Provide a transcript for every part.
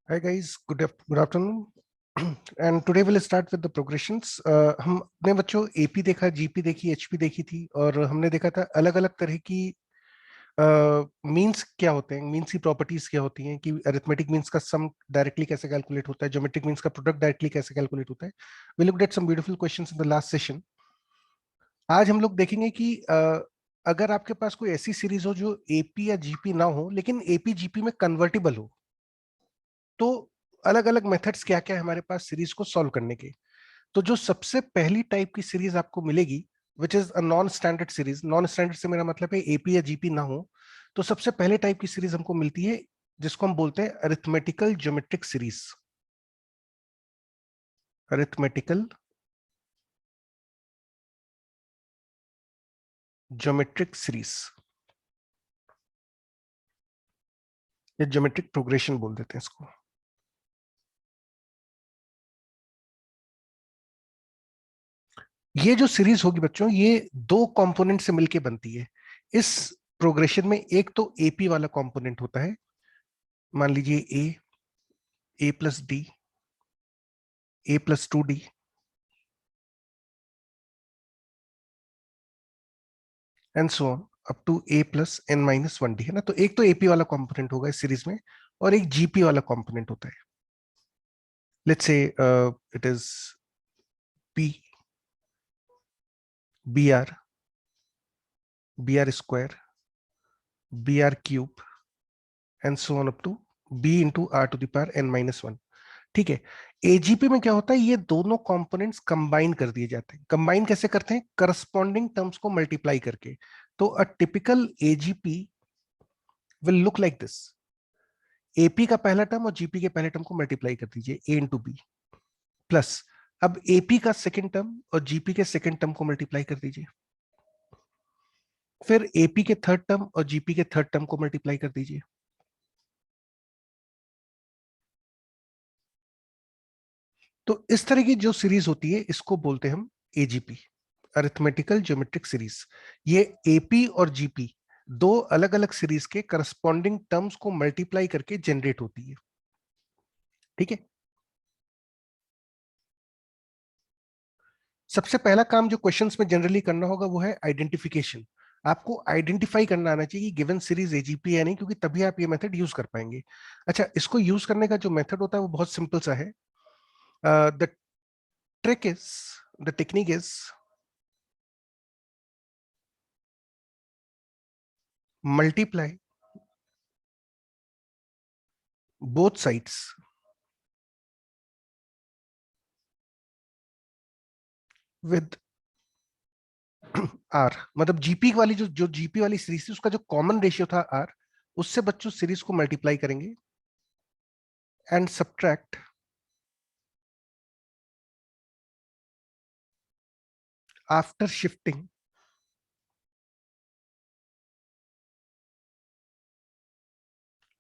Hi guys, good afternoon. And today we'll start with the progressions. हमने बच्चों AP देखा, GP देखी, HP देखी थी, और हमने देखा था अलग अलग तरह की मीन्स क्या होते हैं, मीन्स की प्रॉपर्टीज क्या होती हैं, कि अरिथमेटिक मीन्स का सम डायरेक्टली कैसे कैलकुलेट होता है, ज्योमेट्रिक मीन्स का प्रोडक्ट डायरेक्टली कैसे कैलकुलेट होता है. We looked at some beautiful questions in the last session. आज हम लोग देखेंगे कि अगर आपके पास कोई ऐसी सीरीज हो जो एपी या जीपी ना हो लेकिन एपी जीपी में कन्वर्टिबल हो, तो अलग अलग मेथड्स क्या क्या है हमारे पास सीरीज को सॉल्व करने के. तो जो सबसे पहली टाइप की सीरीज आपको मिलेगी, which is a non standard series. Non standard से मेरा मतलब है एपी या जीपी ना हो. तो सबसे पहले टाइप की सीरीज हमको मिलती है जिसको हम बोलते हैं arithmetical geometric series. Arithmetical geometric series या ज्योमेट्रिक प्रोग्रेशन बोल देते हैं इसको. ये जो सीरीज होगी बच्चों, ये दो कंपोनेंट से मिलके बनती है. इस प्रोग्रेशन में एक तो एपी वाला कंपोनेंट होता है. मान लीजिए A plus D, A plus 2d, and so on up to A plus N minus 1d, है ना. तो एक तो एपी वाला कंपोनेंट होगा इस सीरीज में, और एक जीपी वाला कंपोनेंट होता है. Let's say it is p, b r square, b r cube, and so on up to b into r to the power n minus 1. ठीक है. एजीपी में क्या होता है, ये दोनों कंपोनेंट्स कंबाइन कर दिए जाते हैं. कंबाइन कैसे करते हैं? करस्पॉन्डिंग टर्म्स को मल्टीप्लाई करके. तो a typical AGP will look like this. AP का पहला टर्म और जीपी के पहले टर्म को मल्टीप्लाई कर दीजिए, ए इंटू बी, प्लस अब एपी का सेकंड टर्म और जीपी के सेकंड टर्म को मल्टीप्लाई कर दीजिए. फिर एपी के थर्ड टर्म और जीपी के थर्ड टर्म को मल्टीप्लाई कर दीजिए. तो इस तरह की जो सीरीज होती है इसको बोलते हैं हम एजीपी, अरिथमेटिकल ज्योमेट्रिक सीरीज. ये एपी और जीपी दो अलग अलग सीरीज के करस्पॉन्डिंग टर्म्स को मल्टीप्लाई करके जनरेट होती है. ठीक है. सबसे पहला काम जो क्वेश्चंस में जनरली करना होगा वो है आइडेंटिफिकेशन. आपको आइडेंटिफाई करना आना चाहिए कि गिवन सीरीज एजीपी है नहीं, क्योंकि तभी आप ये मेथड यूज कर पाएंगे. अच्छा, इसको यूज करने का जो मेथड होता है वो बहुत सिंपल सा है. The trick is, the technique is multiply both sides with r. मतलब जीपी वाली जो जीपी वाली सीरीज थी उसका जो कॉमन रेशियो था आर, उससे बच्चों सीरीज को मल्टीप्लाई करेंगे and subtract after shifting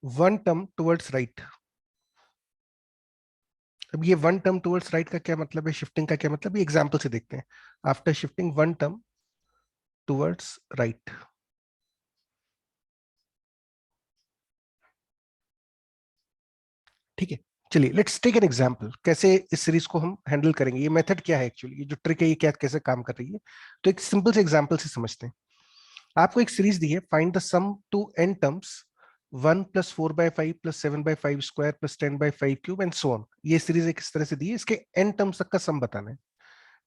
one term towards right. अब ये वन टर्म टुवर्ड्स राइट का क्या मतलब है, शिफ्टिंग का क्या मतलब है, एग्जांपल से देखते हैं. After shifting one term towards right. ठीक है. चलिए लेट्स टेक एन एग्जांपल कैसे इस सीरीज को हम हैंडल करेंगे. ये मेथड क्या है एक्चुअली, ये जो ट्रिक है ये क्या कैसे काम कर रही है. तो एक सिंपल से एग्जांपल से समझते हैं. आपको एक सीरीज दी है, find the sum to N terms 1 + 4/5 +7/5 square +10/5 cube and so on. ये सीरीज एक इस तरह से दी है, इसके एन टर्म्स तक का सम बताना है.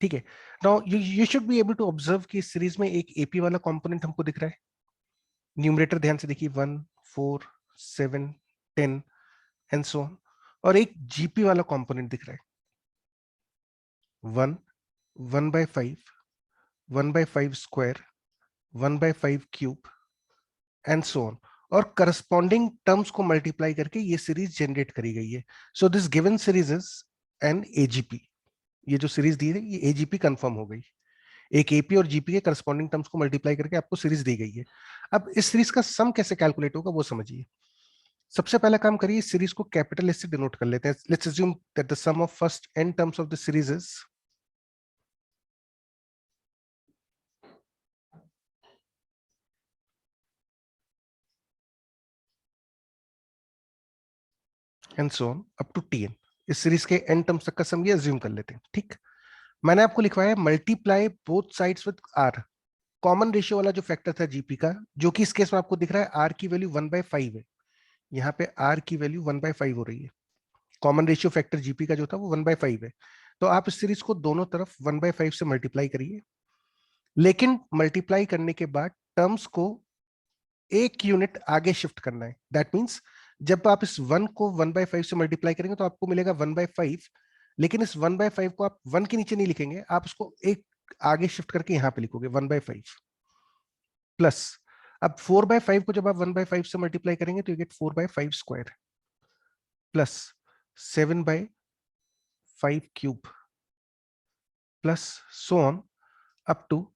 ठीक है, now you should be able to observe कि इस सीरीज में एक एपी वाला कंपोनेंट हमको दिख रहा है। न्यूमरेटर ध्यान से देखिए, 1, 4, 7, 10 एंड सो ऑन। और एक जीपी वाला कंपोनेंट दिख रहा है, 1, 1/5, 1/5 square, 1/5 cube and so on. और करस्पॉन्डिंग टर्म्स को मल्टीप्लाई करके ये सीरीज जनरेट करी गई है। So this given series is an AGP. ये जो सीरीज दी है ये एजीपी कंफर्म हो गई। एक एपी और जीपी के करस्पॉन्डिंग टर्म्स को मल्टीप्लाई करके आपको सीरीज दी गई है। अब इस सीरीज का सम कैसे कैलकुलेट होगा वो समझिए। सबसे पहला काम करिए, इस सीरीज को कैपिटल एस से डिनोट कर लेते हैं। Let's assume that the sum of first n terms of the series is and so on up to tn। इस सीरीज के n टर्म्स तक का सम ये अज्यूम कर लेते हैं। ठीक, मैंने आपको लिखवाया multiply both sides with r। Common ratio वाला जो फैक्टर था जीपी का, जो कि इस केस में आपको दिख रहा है r की वैल्यू 1/5 है। यहाँ पे r की वैल्यू 1/5 हो रही है। कॉमन रेशियो फैक्टर जीपी का जो था वो 1/5 है। तो आप इस सीरीज को दोनों तरफ 1/5 से मल्टीप्लाई करिए, लेकिन मल्टीप्लाई करने के बाद टर्म्स को एक यूनिट आगे शिफ्ट करना है। दैट मीन्स जब आप इस 1 को 1/5 से मल्टीप्लाई करेंगे तो आपको मिलेगा 1/5, लेकिन इस 1/5 को आप 1 के नीचे नहीं लिखेंगे, आप उसको एक आगे शिफ्ट करके यहां पे लिखोगे 1/5 प्लस। अब 4/5 को जब आप 1/5 से मल्टीप्लाई करेंगे तो you get 4/5 square plus 7/5 cube plus so on up to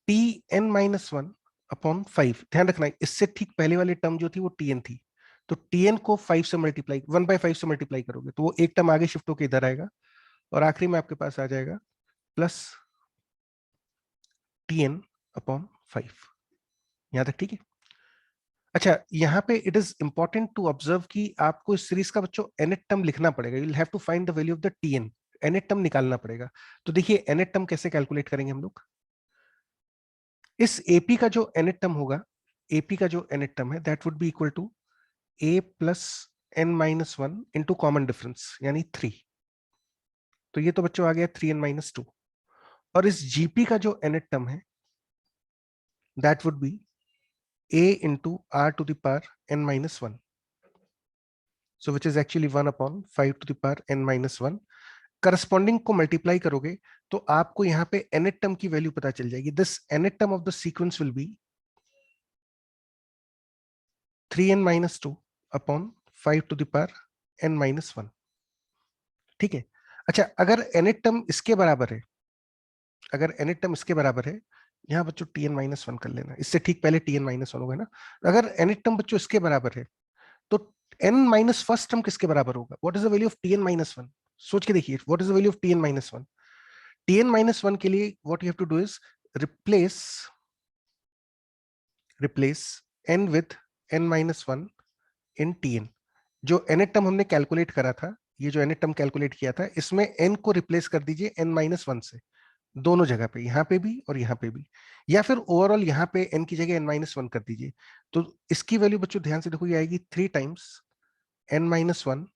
tn-1 upon 5। ध्यान रखना है, इससे ठीक पहले वाली टर्म जो थी वो tn थी। तो tn को 5 से मल्टीप्लाई 1/5 से मल्टीप्लाई करोगे तो वो एक टर्म आगे शिफ्ट होकर इधर आएगा, और आखिरी में आपके पास आ जाएगा प्लस tn अपॉन 5। यहां तक ठीक है। अच्छा, यहाँ पे it is important to observe कि आपको इस सीरीज का बच्चों nth टर्म लिखना पड़ेगा। You will have to find the value of the tn। nth term निकालना पड़ेगा। तो देखिए nth टर्म कैसे कैलकुलेट करेंगे हम लोग। इस एपी का जो nth टर्म होगा, एपी का जो nth टर्म है that would be equal to a plus n-1 into common difference यानी 3। तो ये तो बच्चों आ गया 3n-2। और इस जीपी का जो nth टर्म है that would be a into r to the power n-1, so which is actually 1 upon 5 to the power n-1। Corresponding को मल्टीप्लाई करोगे तो आपको यहाँ पे nth टर्म की वैल्यू पता चल जाएगी। This nth term of the sequence will be 3n-2 upon 5 to the power n-1। ठीक है। अच्छा, अगर nth टर्म इसके बराबर है, अगर nth टर्म इसके बराबर है, यहाँ बच्चों tn-1 कर लेना, इससे ठीक पहले tn-1 होगा ना। अगर nth टर्म बच्चों इसके बराबर है तो n माइनस फर्स्ट टर्म किसके बराबर होगा? What is the value of tn-1? सोच के देखिए, what is the value of tn-1? tn-1 के लिए what you have to do is replace replace n with n-1 in tn। जो nth टर्म हमने कैलकुलेट करा था, ये जो nth टर्म कैलकुलेट किया था, इसमें n को रिप्लेस कर दीजिए n-1 से, दोनों जगह पे, यहाँ पे भी और यहाँ पे भी, या फिर ओवरऑल यहाँ पे n की जगह n-1 कर दीजिए। तो इसकी वैल्यू बच्चों ध्यान से देखो, ये आएगी 3 times n-1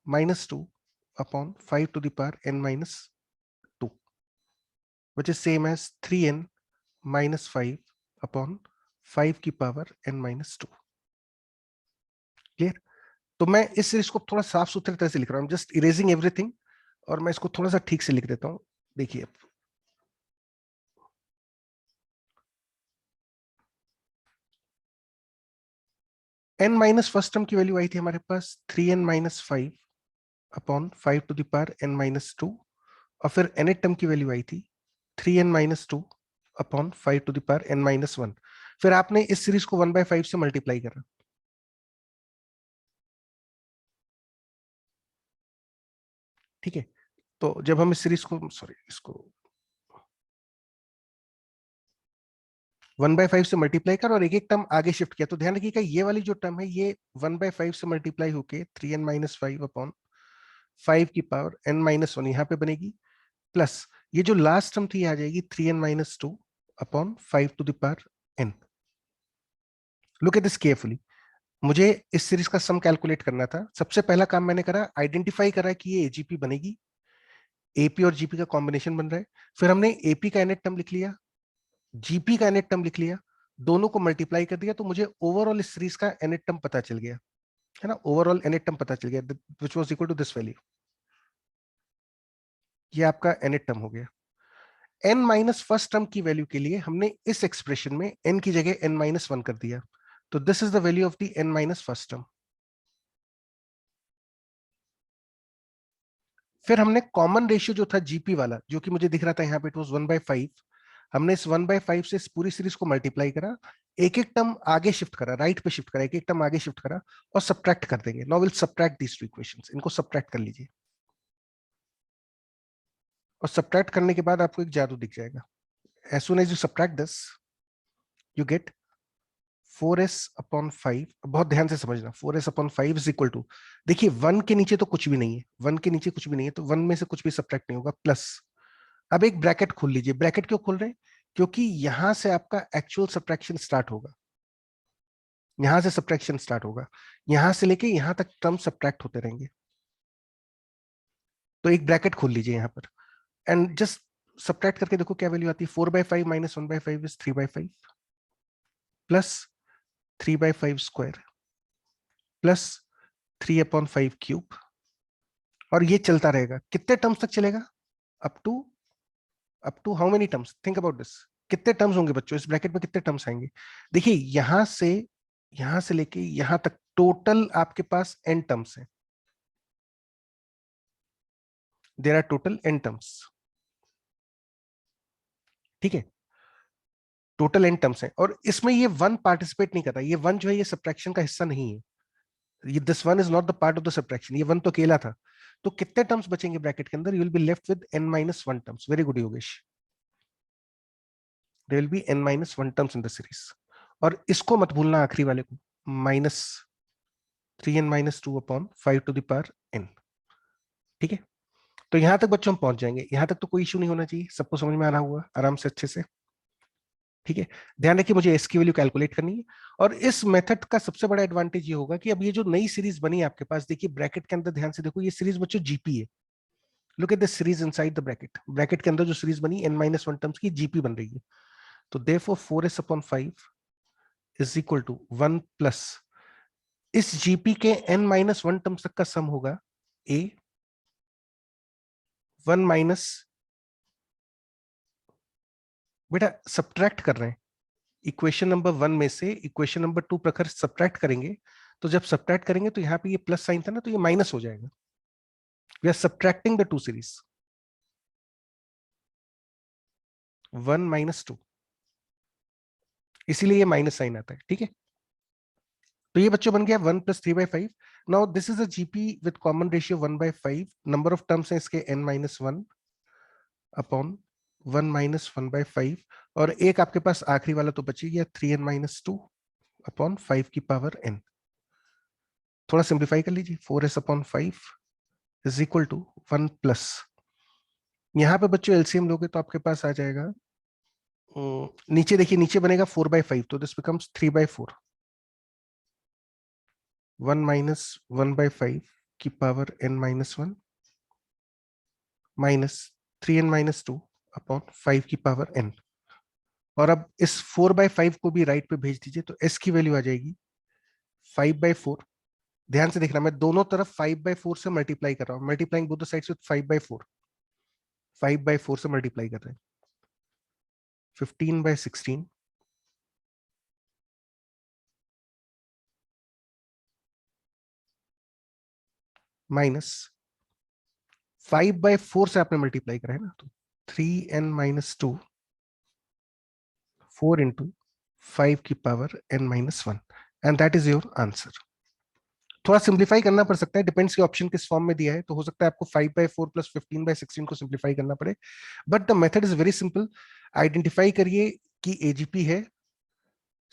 -2 upon 5 to the power n-2, which is same as 3n minus 5 upon 5 की पावर n-2। क्लियर? तो मैं इस सीरीज को थोड़ा साफ सुथरे तरह से लिख रहा हूँ, जस्ट इरेजिंग एवरीथिंग, और मैं इसको थोड़ा सा ठीक से लिख देता हूँ। देखिए, n माइनस फर्स्ट टर्म की वैल्यू आई थी हमारे पास 3n-5 upon 5 to the power n-2, और फिर nth टर्म की वैल्यू आई थी 3n-2 upon 5 to the power n-1। फिर आपने इस सीरीज को 1/5 से मल्टीप्लाई करा। ठीक है, तो जब हम इस सीरीज को, सॉरी, इसको 1/5 से मल्टीप्लाई कर और एक एक टर्म आगे शिफ्ट किया, तो ध्यान रखिएगा ये वाली जो टर्म है ये 1/5 से मल्टीप्लाई होके 3n-5 अपॉन 5 की पावर n-1 यहाँ पे बनेगी, प्लस ये जो लास्ट टर्म थी आ जाएगी 3n-2 upon 5 to the power n। Look at this carefully. मुझे इस सीरीज का सम कैलकुलेट करना था। सबसे पहला काम मैंने करा, आइडेंटिफाई करा कि ये एजीपी बनेगी। एपी और जीपी का कॉम्बिनेशन बन रहा है, फिर हमने एपी का nth टर्म लिख लिया, जीपी का nth टर्म लिख लिया, दोनों को मल्टीप्लाई कर दिया, तो मुझे ओवरऑल इस सीरीज का nth टर्म पता चल गया, है ना, ओवरऑल nth टर्म पता चल गया, which was equal to this value. ये आपका nth टर्म हो गया। n माइनस फर्स्ट टर्म की वैल्यू के लिए हमने इस एक्सप्रेशन में n की जगह n माइनस वन कर दिया, तो this is the value of the n minus first term. फिर हमने कॉमन रेशियो जो था जीपी वाला, जो कि मुझे दिख रहा था यहाँ पे, इट वाज 1/5, हमने इस 1/5 से इस पूरी सीरीज को मल्टीप्लाई करा, एक एक टर्म आगे शिफ्ट करा, राइट पे शिफ्ट करा, एक एक टर्म आगे शिफ्ट करा, और सब्ट्रैक्ट कर देंगे। Now will subtract these two equations, इनको सब्ट्रैक्ट कर लीजिए, और सब्ट्रैक्ट करने के बाद आपको एक जादू दिख जाएगा। As soon as you subtract this, you get 4s/5। बहुत ध्यान से समझना, 4s/5 इज इक्वल टू, देखिए 1 के नीचे तो कुछ भी नहीं है, 1 के नीचे कुछ भी नहीं है, तो 1 में से कुछ भी सब्ट्रैक्ट नहीं होगा, प्लस, अब एक ब्रैकेट खोल लीजिए। ब्रैकेट क्यों खोल रहे हैं? क्योंकि यहां से आपका एक्चुअल सब्ट्रैक्शन स्टार्ट होगा, यहां से सब्ट्रैक्शन स्टार्ट होगा, यहां से लेके यहां तक टर्म सब्ट्रैक्ट होते रहेंगे, तो एक ब्रैकेट खोल लीजिए यहां पर, एंड जस्ट सब्ट्रैक्ट करके देखो क्या वैल्यू आती है। 4/5 minus 1/5 is 3/5, plus 3/5 square, plus 3/5 cube, और ये चलता रहेगा, कितने टर्म्स तक चलेगा? Up to, up to how many terms, think about this, कितने टर्म्स होंगे बच्चों इस ब्रैकेट में, कितने टर्म्स आएंगे? देखिए यहां से लेके यहां तक टोटल आपके पास n टर्म्स हैं, there are total n terms, ठीक है, टोटल n टर्म्स हैं, और इसमें ये वन पार्टिसिपेट नहीं कर रहा, ये वन जो है ये सब्ट्रैक्शन का हिस्सा नहीं है, ये this one is not the part of the subtraction, ये वन तो अकेला था। तो कितने टर्म्स बचेंगे ब्रैकेट के अंदर? You will be left with n minus one terms. Very good Yogesh, there will be n minus one terms in the series, और इसको मत भूलना आखिरी वाले को, माइनस 3n-2/5 ठीक है। तो यहां तक बच्चों हम पहुंच जाएंगे, यहां तक तो कोई इशू नहीं होना चाहिए, सबको समझ में आना हुआ आराम से अच्छे से, ठीक है। ध्यान रखिए मुझे एस की वैल्यू कैलकुलेट करनी है, और इस मेथड का सबसे बड़ा एडवांटेज ये होगा कि अब ये जो नई सीरीज बनी है आपके पास, देखिए ब्रैकेट के अंदर ध्यान से देखो, ये सीरीज बच्चों जीपी है। Look at this series inside the bracket, bracket के अंदर जो सीरीज बनी n-1 टर्म्स की जीपी बन रही है, तो therefore 4s/5 is equal to 1 plus इस जीपी के n-1 टर्म्स तक का सम होगा a, 1 माइनस, बेटा सब्ट्रैक्ट कर रहे हैं इक्वेशन नंबर 1 में से इक्वेशन नंबर 2 प्रकार सब्ट्रैक्ट करेंगे, तो जब सब्ट्रैक्ट करेंगे तो यहाँ पे ये प्लस साइन था ना, तो ये माइनस हो जाएगा। We are subtracting the two series, 1-2, इसीलिए ये माइनस साइन आता है, ठीक है। तो ये बच्चों बन गया 1 + 3/5। Now this is a GP with common ratio 1/5, number of terms है इसके n-1 अपॉन 1-1/5, और एक आपके पास आखिरी वाला तो बची गया 3n-2 अपॉन 5 की पावर n। थोड़ा सिंप्लीफाई कर लीजिए, 4s/5 is equal to 1 plus, यहाँ पे बच्चों एलसीएम लोगे तो आपके पास आ जाएगा, नीचे देखिए, नीचे बनेगा 4/5, तो दिस बिकम्स 3/4, 1-1/5 की power n-1 minus 3n-2 upon 5 की पावर n। और अब इस 4/5 को भी राइट पे भेज दीजिए, तो s की वैल्यू आ जाएगी 5/4। ध्यान से देखना, मैं दोनों तरफ 5/4 से मल्टीप्लाई कर रहा हूं, multiplying both the sides with 5/4, 5/4 से मल्टीप्लाई कर रहे हैं, 15/16 माइनस 5/4 से आपने मल्टीप्लाई करा है ना, तो 3n-2 4 इंटू 5 की power n-1, and that is your answer. थोड़ा सिंप्लीफाई करना पड़ सकता है, डिपेंड्स की ऑप्शन किस फॉर्म में दिया है, तो हो सकता है आपको 5/4 प्लस 15/16 को सिंप्लीफाई करना पड़े, but the method is very simple. Identify करिए कि एजीपी है,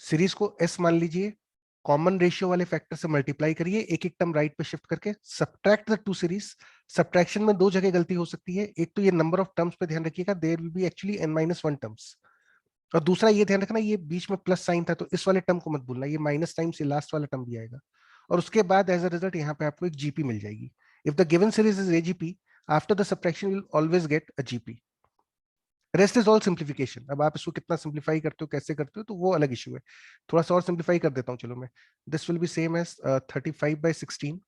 सीरीज को एस मान लीजिए, कॉमन रेशियो वाले फैक्टर से मल्टीप्लाई करिए, एक एक टर्म राइट पे शिफ्ट करके, subtract the two series. Subtraction में दो जगह गलती हो सकती है, एक तो ये नंबर ऑफ टर्म्स पे ध्यान रखिएगा, there will be actually n-1 terms, और दूसरा ये ध्यान रखना ये बीच में प्लस साइन था, तो इस वाले टर्म को मत भूलना, ये माइनस टाइम से लास्ट वाला टर्म भी आएगा, और उसके बाद एज अ रिजल्ट यहाँ पे आपको एक जीपी मिल जाएगी। If the given series is AGP, After the subtraction you will always get a GP. Rest is all simplification. अब आप इसको कितना सिंप्लीफाई करते हो, कैसे करते हो, तो वो अलग इशू है. थोड़ा सा और सिंप्लीफाई कर देता हूँ चलो मैं. This will be same as 35/16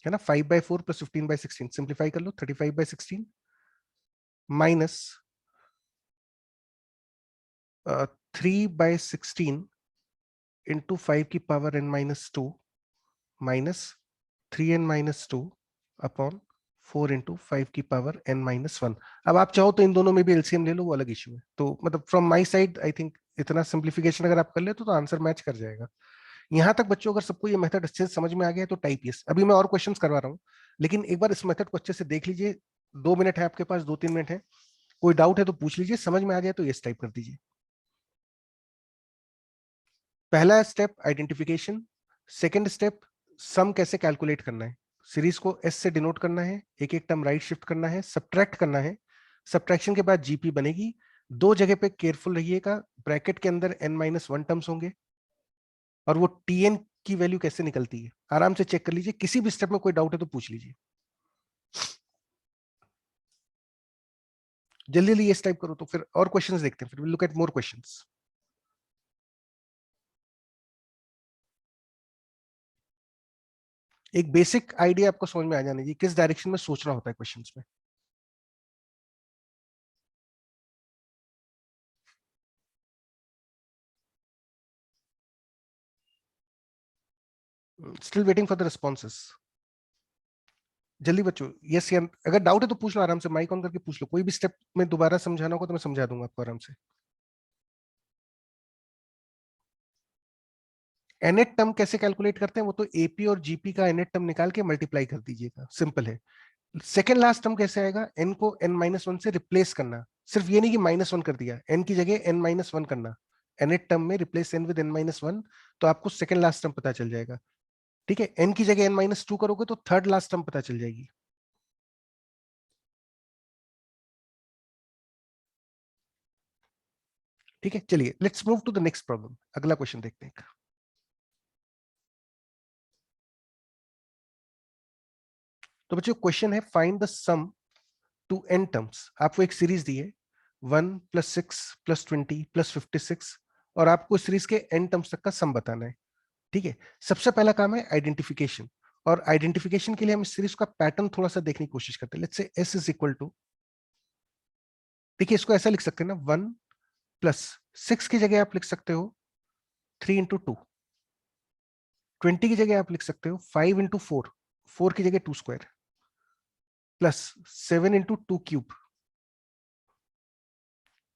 है ना. 5/4 प्लस 15/16 सिंप्लीफाई कर लो. 35/16 माइनस 3/16 इंटू 5 की power n-2 minus 3n-2 upon 4 into 5 की पावर n-1. अब आप चाहो तो इन दोनों में भी एलसीएम ले लो, वो अलग इश्यू है. तो मतलब from my side I think इतना सिंप्लीफिकेशन अगर आप कर ले तो आंसर मैच कर जाएगा. यहां तक बच्चों अगर सबको ये मेथड अच्छे से समझ में आ गया तो टाइप यस. अभी मैं और क्वेश्चंस करवा रहा हूँ, लेकिन एक बार इस मेथड को अच्छे से देख लीजिए. 2 मिनट है आपके पास, 2-3 मिनट है. कोई डाउट है तो पूछ लीजिए, समझ में आ जाए तो यस टाइप कर दीजिए. पहला स्टेप आइडेंटिफिकेशन. सेकेंड स्टेप सम कैसे कैलकुलेट करना है. सीरीज को एस से डिनोट करना है, एक एक टर्म राइट शिफ्ट करना है, सब्ट्रैक्ट करना है. सब्ट्रैक्शन के बाद जीपी बनेगी. दो जगह पे केयरफुल रहिएगा, ब्रैकेट के अंदर n-1 टर्म्स होंगे. और वो टीएन की वैल्यू कैसे निकलती है आराम से चेक कर लीजिए. किसी भी स्टेप में कोई डाउट है तो पूछ लीजिए. जल्दी जल्दी ये टाइप करो तो फिर और क्वेश्चंस देखते हैं. फिर will look at more questions. एक बेसिक आइडिया आपको समझ में आ जाना चाहिए किस डायरेक्शन में सोचना होता है क्वेश्चंस में. Still waiting for the responses. जल्दी बच्चों. यस या अगर डाउट है तो पूछ लो आराम से, माइक ऑन करके पूछ लो. कोई भी स्टेप में दोबारा समझाना होगा तो मैं समझा दूंगा आपको आराम से. एनेट टर्म कैसे कैलकुलेट करते हैं, वो तो एपी और जीपी का एनेट टर्म निकाल के मल्टीप्लाई कर दीजिएगा, सिंपल है. सेकेंड लास्ट टर्म कैसे आएगा, एन को n-1 से रिप्लेस करना. सिर्फ ये नहीं कि -1 कर दिया, एन की जगह n-1 करना. एनेट टर्म में रिप्लेस एन विद n-1, तो आपको सेकेंड लास्ट टर्म पता चल जाएगा. ठीक है. एन की जगह n-2 करोगे तो थर्ड लास्ट टर्म पता चल जाएगी. ठीक है. चलिए let's move to the next problem. अगला क्वेश्चन देखते हैं. तो बच्चों क्वेश्चन है find the sum to n terms. आपको एक सीरीज दी है 1 + 6 + 20 + 56, और आपको इस सीरीज के n टर्म्स तक का सम बताना है. ठीक है. सबसे पहला काम है आइडेंटिफिकेशन. और आइडेंटिफिकेशन के लिए हम इस सीरीज का पैटर्न थोड़ा सा देखने की कोशिश करते हैं. Let's say s is equal to, देखिए इसको ऐसा लिख सकते हैं ना, 1 + 6 की जगह आप लिख सकते हो 3 × 2. 20 की जगह आप लिख सकते हो 5 × 4, 4 की जगह 2 square, plus 7 × 2 cube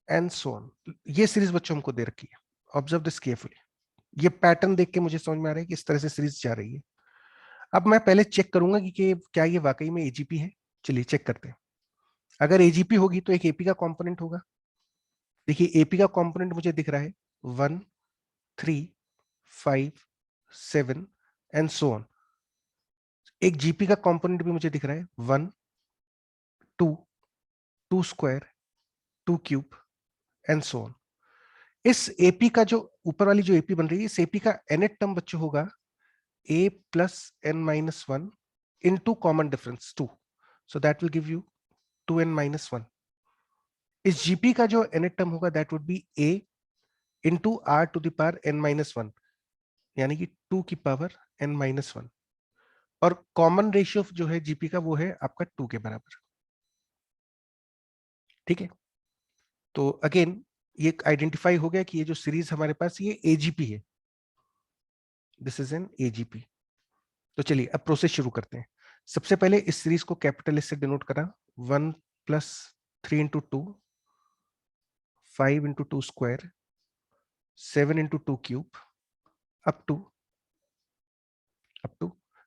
and so on. ये सीरीज बच्चों हमको दे रखी है. Observe this carefully. ये पैटर्न देख के मुझे समझ में आ रहा है कि इस तरह से सीरीज जा रही है. अब मैं पहले चेक करूंगा कि क्या ये वाकई में एजीपी है. चलिए चेक करते हैं. अगर एजीपी होगी तो एक एपी का कंपोनेंट होगा. देखिए एपी का कंपोनेंट मुझे दिख रहा है 1, 3, 5, 7 एंड सो ऑन. एक जीपी का कंपोनेंट भी मुझे दिख रहा है 1, 2, 2 square, 2 cube and so on. इस एपी का जो ऊपर वाली जो एपी बन रही है, इस एपी का एनेट टर्म बच्चों होगा a + n-1 into common difference 2. So that will give you 2n-1. इस जीपी का जो nth टर्म होगा that would be a into r to the power n-1, यानी कि 2 की पावर n-1. और कॉमन रेशियो जो है जीपी का वो है आपका 2 के बराबर. ठीक है. तो अगेन ये आइडेंटिफाई हो गया कि ये जो सीरीज हमारे पास ये एजीपी है. This is an AGP. तो चलिए अब प्रोसेस शुरू करते हैं. सबसे पहले इस सीरीज को कैपिटल एस से डिनोट करा. 1 + 3 × 2, 5 × 2 स्क्वायर, 7 × 2 क्यूब, अप टू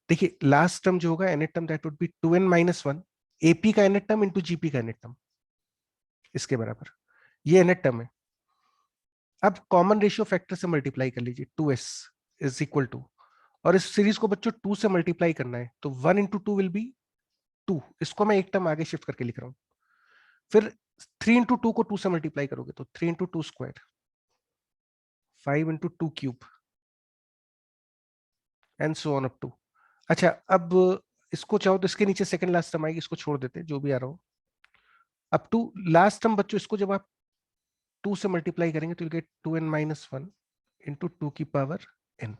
देखिए लास्ट टर्म जो होगा Annette term that would B 2n-1. AP का एनेट टर्म इंटू जीपी का एनेट टर्म, इसके बराबर. ये एनेट टर्म है. अब कॉमन रेशियो फैक्टर से मल्टीप्लाई कर लीजिए. 2s इज इक्वल टू, और इस सीरीज को बच्चों 2 से मल्टीप्लाई करना है तो 1 × 2 विल बी 2. इसको मैं एक टर्म आगे शिफ्ट करके लिख रहा हूं. फिर 3 × 2 को 2 से मल्टीप्लाई करोगे तो 3 × 2 square, 5 × 2 cube and so on up to. अच्छा अब इसको चाहो तो इसके नीचे सेकंड लास्ट टर्म आएगी, इसको छोड़ देते जो भी आ रहा हो। अप टू लास्ट टर्म बच्चों, इसको जब आप 2 से मल्टीप्लाई करेंगे तो गेट 2n-1 इंटू 2 की पावर n।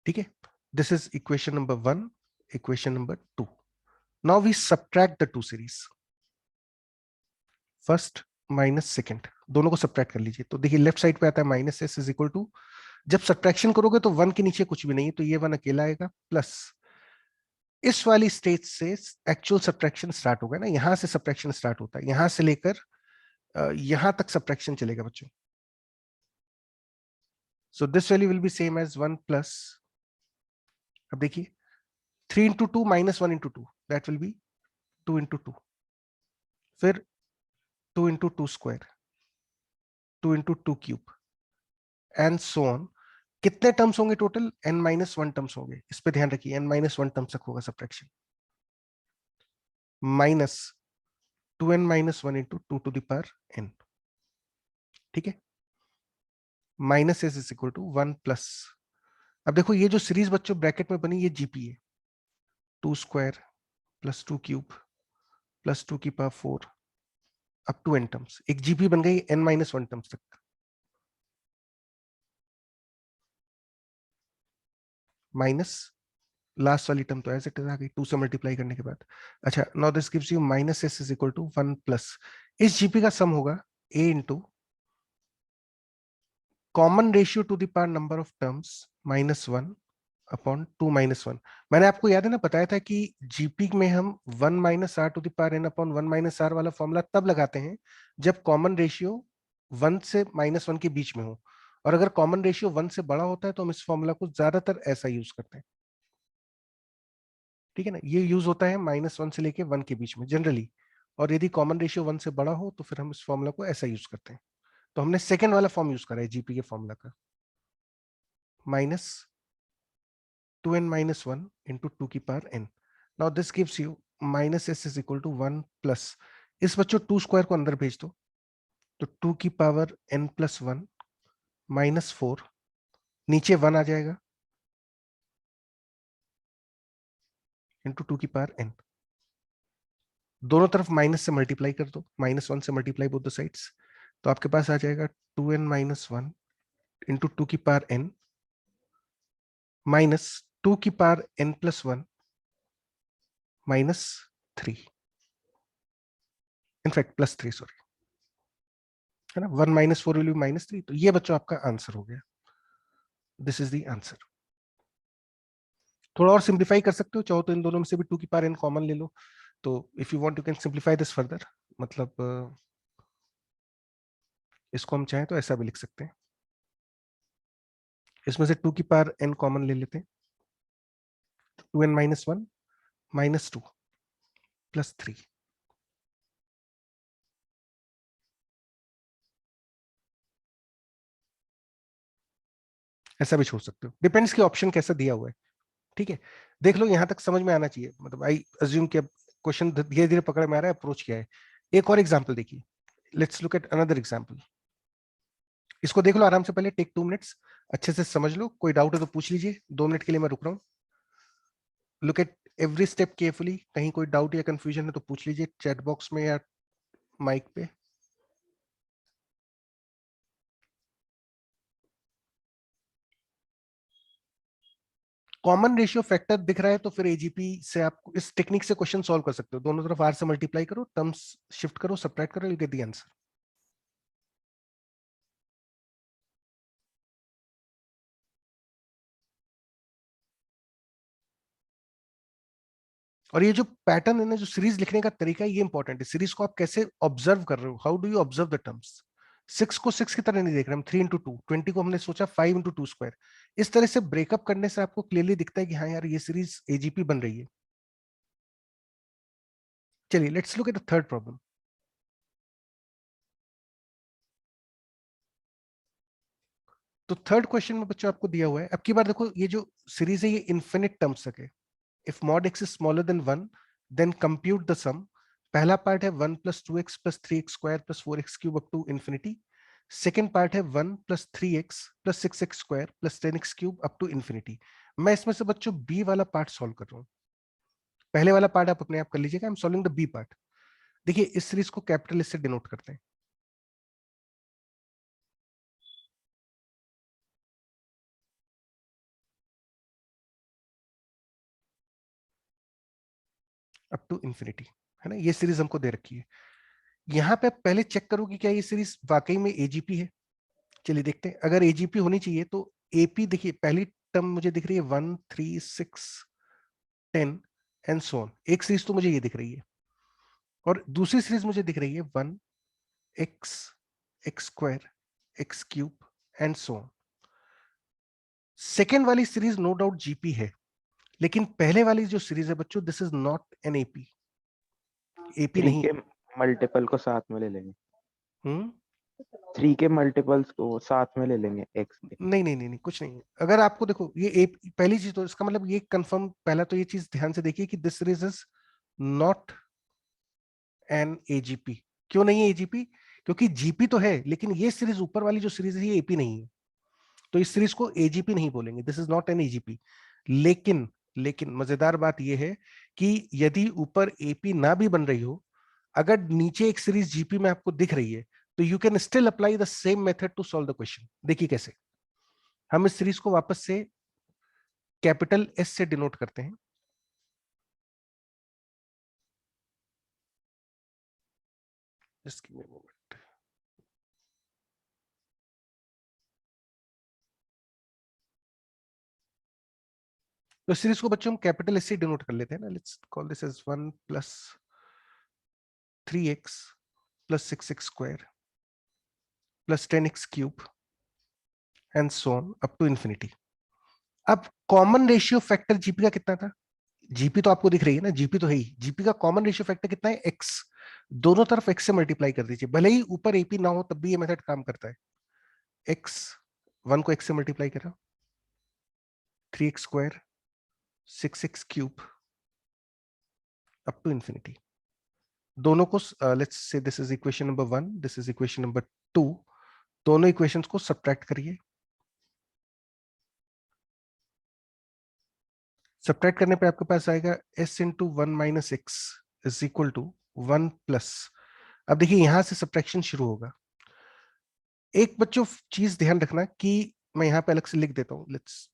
ठीक है, this is equation number 1, equation number 2। Now we subtract the two series, first minus second, दोनों को सब्ट्रैक्ट कर लीजिए। तो देखिए लेफ्ट साइड पे आता है minus s is equal to, जब सब्ट्रैक्शन करोगे तो 1 के नीचे कुछ भी नहीं है, तो ये 1 अकेला आएगा, प्लस इस वाली स्टेज से एक्चुअल सब्ट्रैक्शन स्टार्ट होगा ना, यहां से सब्ट्रैक्शन स्टार्ट होता है, यहां से लेकर यहां तक सब्ट्रैक्शन चलेगा बच्चों। So this value will be same as 1 plus, अब देखिए 3 into 2 minus 1 into 2, that will be 2 into 2, फिर 2 into 2 square, 2 into 2 cube and so on. कितने टर्म्स होंगे टोटल? n-1 टर्म्स होंगे, इस पे ध्यान रखिए, n-1 टर्म्स तक होगा subtraction, minus 2n-1 into 2 to the power n। ठीक है, minus s is equal to 1 plus, अब देखो ये जो सीरीज बच्चों ब्रैकेट में बनी, ये जीपी है, 2 स्क्वायर प्लस 2 क्यूब प्लस 2 की power 4 up to n terms, एक जीपी बन गई n-1 टर्म्स तक, माइनस लास्ट वाली टर्म तो एज इट इज आ गई 2 से मल्टीप्लाई करने के बाद। अच्छा, now this gives you minus s is equal to 1 plus, इस जीपी का सम होगा a into common ratio to the power number of terms -1 upon 2 -1। मैंने आपको याद है ना बताया था कि जीपी में हम 1 minus r to the power n upon 1 minus r वाला फॉर्मूला तब लगाते हैं जब कॉमन रेशियो 1 से -1 के बीच में हो, और अगर कॉमन रेशियो 1 से बड़ा होता है तो हम इस फॉर्मूला को ज्यादातर ऐसा यूज करते हैं। ठीक है ना, ये यूज होता है -1 से लेके 1 के बीच में जनरली, और यदि कॉमन रेशियो 1 से बड़ा हो तो फिर हम इस फॉर्मूला को ऐसा यूज करते हैं। तो हमने सेकेंड वाला फॉर्म यूज करा है जीपी के फॉर्मूला का, माइनस 2n-1 into 2 की power n। Now this gives you minus s is equal to 1 plus, इस बच्चों 2 स्क्वायर को अंदर भेज दो, तो 2 की पावर n प्लस 1 -4, नीचे 1 आ जाएगा, इंटू 2 की पावर n, दोनों तरफ माइनस से मल्टीप्लाई कर दो, -1 से मल्टीप्लाई बोथ द साइड्स, तो आपके पास आ जाएगा 2n-1 इंटू 2 की पावर n माइनस 2 की power n plus 1 -3, in fact +3 sorry, है ना, 1 -4 विल बी -3, तो ये बच्चों आपका आंसर हो गया, दिस इज द आंसर। थोड़ा और सिंप्लीफाई कर सकते हो, चाहो तो इन दोनों में से भी 2 की पावर n कॉमन ले लो, तो if you want you can simplify this further, मतलब इसको हम चाहें तो ऐसा भी लिख सकते हैं, इसमें से 2 की पावर n कॉमन ले लेते हैं, 2n-1 -2 +3, ऐसा भी छोड़ सकते हो, डिपेंड्स कि ऑप्शन कैसा दिया हुआ है। ठीक है, देख लो यहां तक समझ में आना चाहिए, मतलब आई अज्यूम कि अब क्वेश्चन धीरे धीरे पकड़ में आ रहा है, अप्रोच क्या है। एक और एग्जांपल देखिए, let's look at another example, इसको देख लो आराम से, पहले टेक 2 मिनट्स, अच्छे से समझ लो, कोई डाउट है तो पूछ लीजिए, 2 मिनट के लिए मैं रुक रहा हूँ। Look at every step carefully, कहीं कोई डाउट या कंफ्यूजन है तो पूछ लीजिए चैट बॉक्स में या माइक पे। कॉमन रेशियो फैक्टर दिख रहा है तो फिर एजीपी से आप इस टेक्निक से क्वेश्चन सॉल्व कर सकते हो, दोनों तरफ आर से मल्टीप्लाई करो, टर्म्स शिफ्ट करो, सब्ट्रैक्ट करो, यू गेट द आंसर। और ये जो पैटर्न है ना, जो सीरीज लिखने का तरीका है, ये इंपॉर्टेंट है, सीरीज को आप कैसे ऑब्जर्व कर रहे हो, how do you observe the terms. 6 को 6 की तरह नहीं देख रहे हम, 3 इंटू 2, 20 को हमने सोचा 5 इंटू 2 स्क्वायर, इस तरह से ब्रेकअप करने से आपको क्लियरली दिखता है कि हाँ यार ये सीरीज एजीपी बन रही है। चलिए let's look at the third problem. तो थर्ड क्वेश्चन में बच्चों आपको दिया हुआ है, अब की बार देखो ये जो सीरीज है ये इन्फिनिट टर्म्स तक है, if mod x is smaller than 1 then compute the sum। पहला पार्ट है 1 plus 2x plus 3x square plus 4x cube up to infinity। Second part है 1 plus 3x plus 6x square plus 10x cube up to infinity। मैं इसमें से बच्चों B वाला part solve कर रहा हूँ। पहले वाला पार्ट आप अपने आप कर लीजिएगा, I am solving the B part. देखिए इस सीरीज को कैपिटल एस से डिनोट करते हैं। अप टू इंफिनिटी, है ना, ये सीरीज हमको दे रखी है। यहाँ पे पहले चेक करो कि क्या ये सीरीज वाकई में एजीपी है। चलिए देखते हैं, अगर एजीपी होनी चाहिए तो एपी, देखिए पहली टर्म मुझे दिख रही है 1 3 6 10 एंड सो ऑन, एक सीरीज तो मुझे ये दिख रही है, और दूसरी सीरीज मुझे दिख रही है 1 x x square x cube and so on. Second वाली सीरीज नो डाउट जीपी है, लेकिन पहले वाली जो सीरीज है बच्चों, this is not an AP, AP 3 नहीं। के मल्टीपल को साथ में ले लेंगे। हम्म 3 के मल्टीपल्स को साथ में ले लेंगे x के। नहीं नहीं नहीं नहीं, कुछ नहीं। अगर आपको देखो ये पहली चीज, तो इसका मतलब ये कंफर्म, पहला तो ये चीज ध्यान से देखिए कि this series is not N AGP. क्यों नहीं है एजीपी? क्योंकि जीपी तो है, लेकिन ये सीरीज ऊपर वाली जो सीरीज है ये एपी नहीं है, तो इस सीरीज को एजीपी नहीं बोलेंगे, this is not N AGP. लेकिन लेकिन मजेदार बात यह है कि यदि ऊपर एपी ना भी बन रही हो, अगर नीचे एक सीरीज जीपी में आपको दिख रही है, तो you can still apply the same method to solve the question. देखिए कैसे। हम इस सीरीज को वापस से कैपिटल एस से डिनोट करते हैं। Just give me a moment. तो सीरीज को बच्चों हम कैपिटल एस से डिनोट कर लेते हैं ना। Let's call this as 1 plus 3x plus 6x square plus 10x cube and so on up to infinity. अब कॉमन रेशियो फैक्टर जीपी का कितना था? जीपी तो आपको दिख रही है ना, जीपी तो है ही। जीपी का कॉमन रेशियो फैक्टर कितना है? एक्स। दोनों तरफ एक्स से मल्टीप्लाई कर दीजिए, भले ही ऊपर एपी ना हो तब भी ये मेथड काम करता है। एक्स, 1 को एक्स से मल्टीप्लाई करा, 3x square 6x cube up to infinity. दोनों को let's say this is equation number 1, this is equation number 2। दोनों इक्वेशंस को सब्ट्रैक्ट करिए। सब्ट्रैक्ट करने पे आपके पास आएगा s into 1 - x is equal to 1 plus. अब देखिए यहां से सब्ट्रैक्शन शुरू होगा। एक बच्चों चीज ध्यान रखना कि मैं यहां पे अलग से लिख देता हूं, let's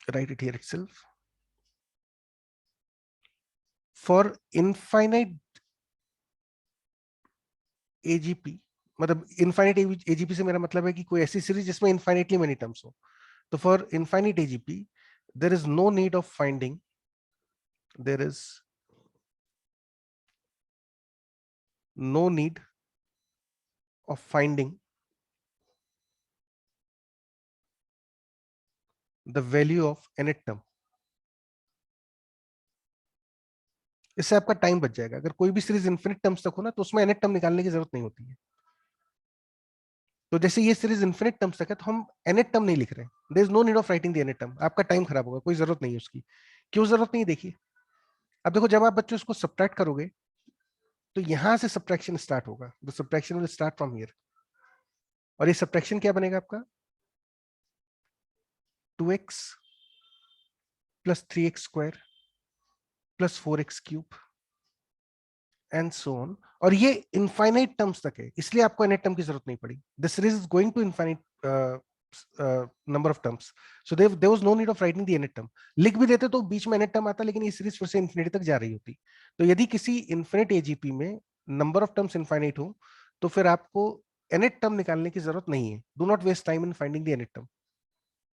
write it here itself. For infinite AGP, मतलब इनफाइनाइट एजीपी से मेरा मतलब है कि कोई ऐसी सीरीज जिसमें इनफाइनाइटली मेनी टर्म्स हो। तो for infinite AGP there is no need of finding, there is no need of finding the value of nth term. इससे आपका टाइम बच जाएगा। अगर कोई भी सीरीज इन्फिनिट टर्म्स तक हो ना, तो उसमें nth टर्म निकालने की जरूरत नहीं होती है। तो जैसे ये सीरीज इन्फिनिट टर्म्स तक है, तो हम nth टर्म नहीं लिख रहे हैं। There is no need of writing the nth term. आपका टाइम खराब होगा, कोई जरूरत नहीं है उसकी। क्यों जरूरत नहीं है? देखिए अब देखो, जब आप बच्चों इसको सब्ट्रैक्ट करोगे तो यहां से सब्ट्रैक्शन स्टार्ट होगा। The subtraction will start from here. और ये सब्ट्रैक्शन क्या बनेगा आपका? 2x plus 3x square plus 4x cube and so on. और ये इनफाइनाइट टर्म्स तक है, इसलिए आपको nth टर्म की जरूरत नहीं पड़ी। This series is going to infinite number of terms, so there was no need of writing the nth term. लिख भी देते तो बीच में nth टर्म आता, लेकिन ये सीरीज फिर से इन्फिनिटी तक जा रही होती। तो यदि किसी इन्फिनिट एजीपी में नंबर ऑफ टर्म्स इनफाइनाइट हो, तो फिर आपको nth टर्म निकालने की जरूरत नहीं है। Do not waste time in finding the nth term.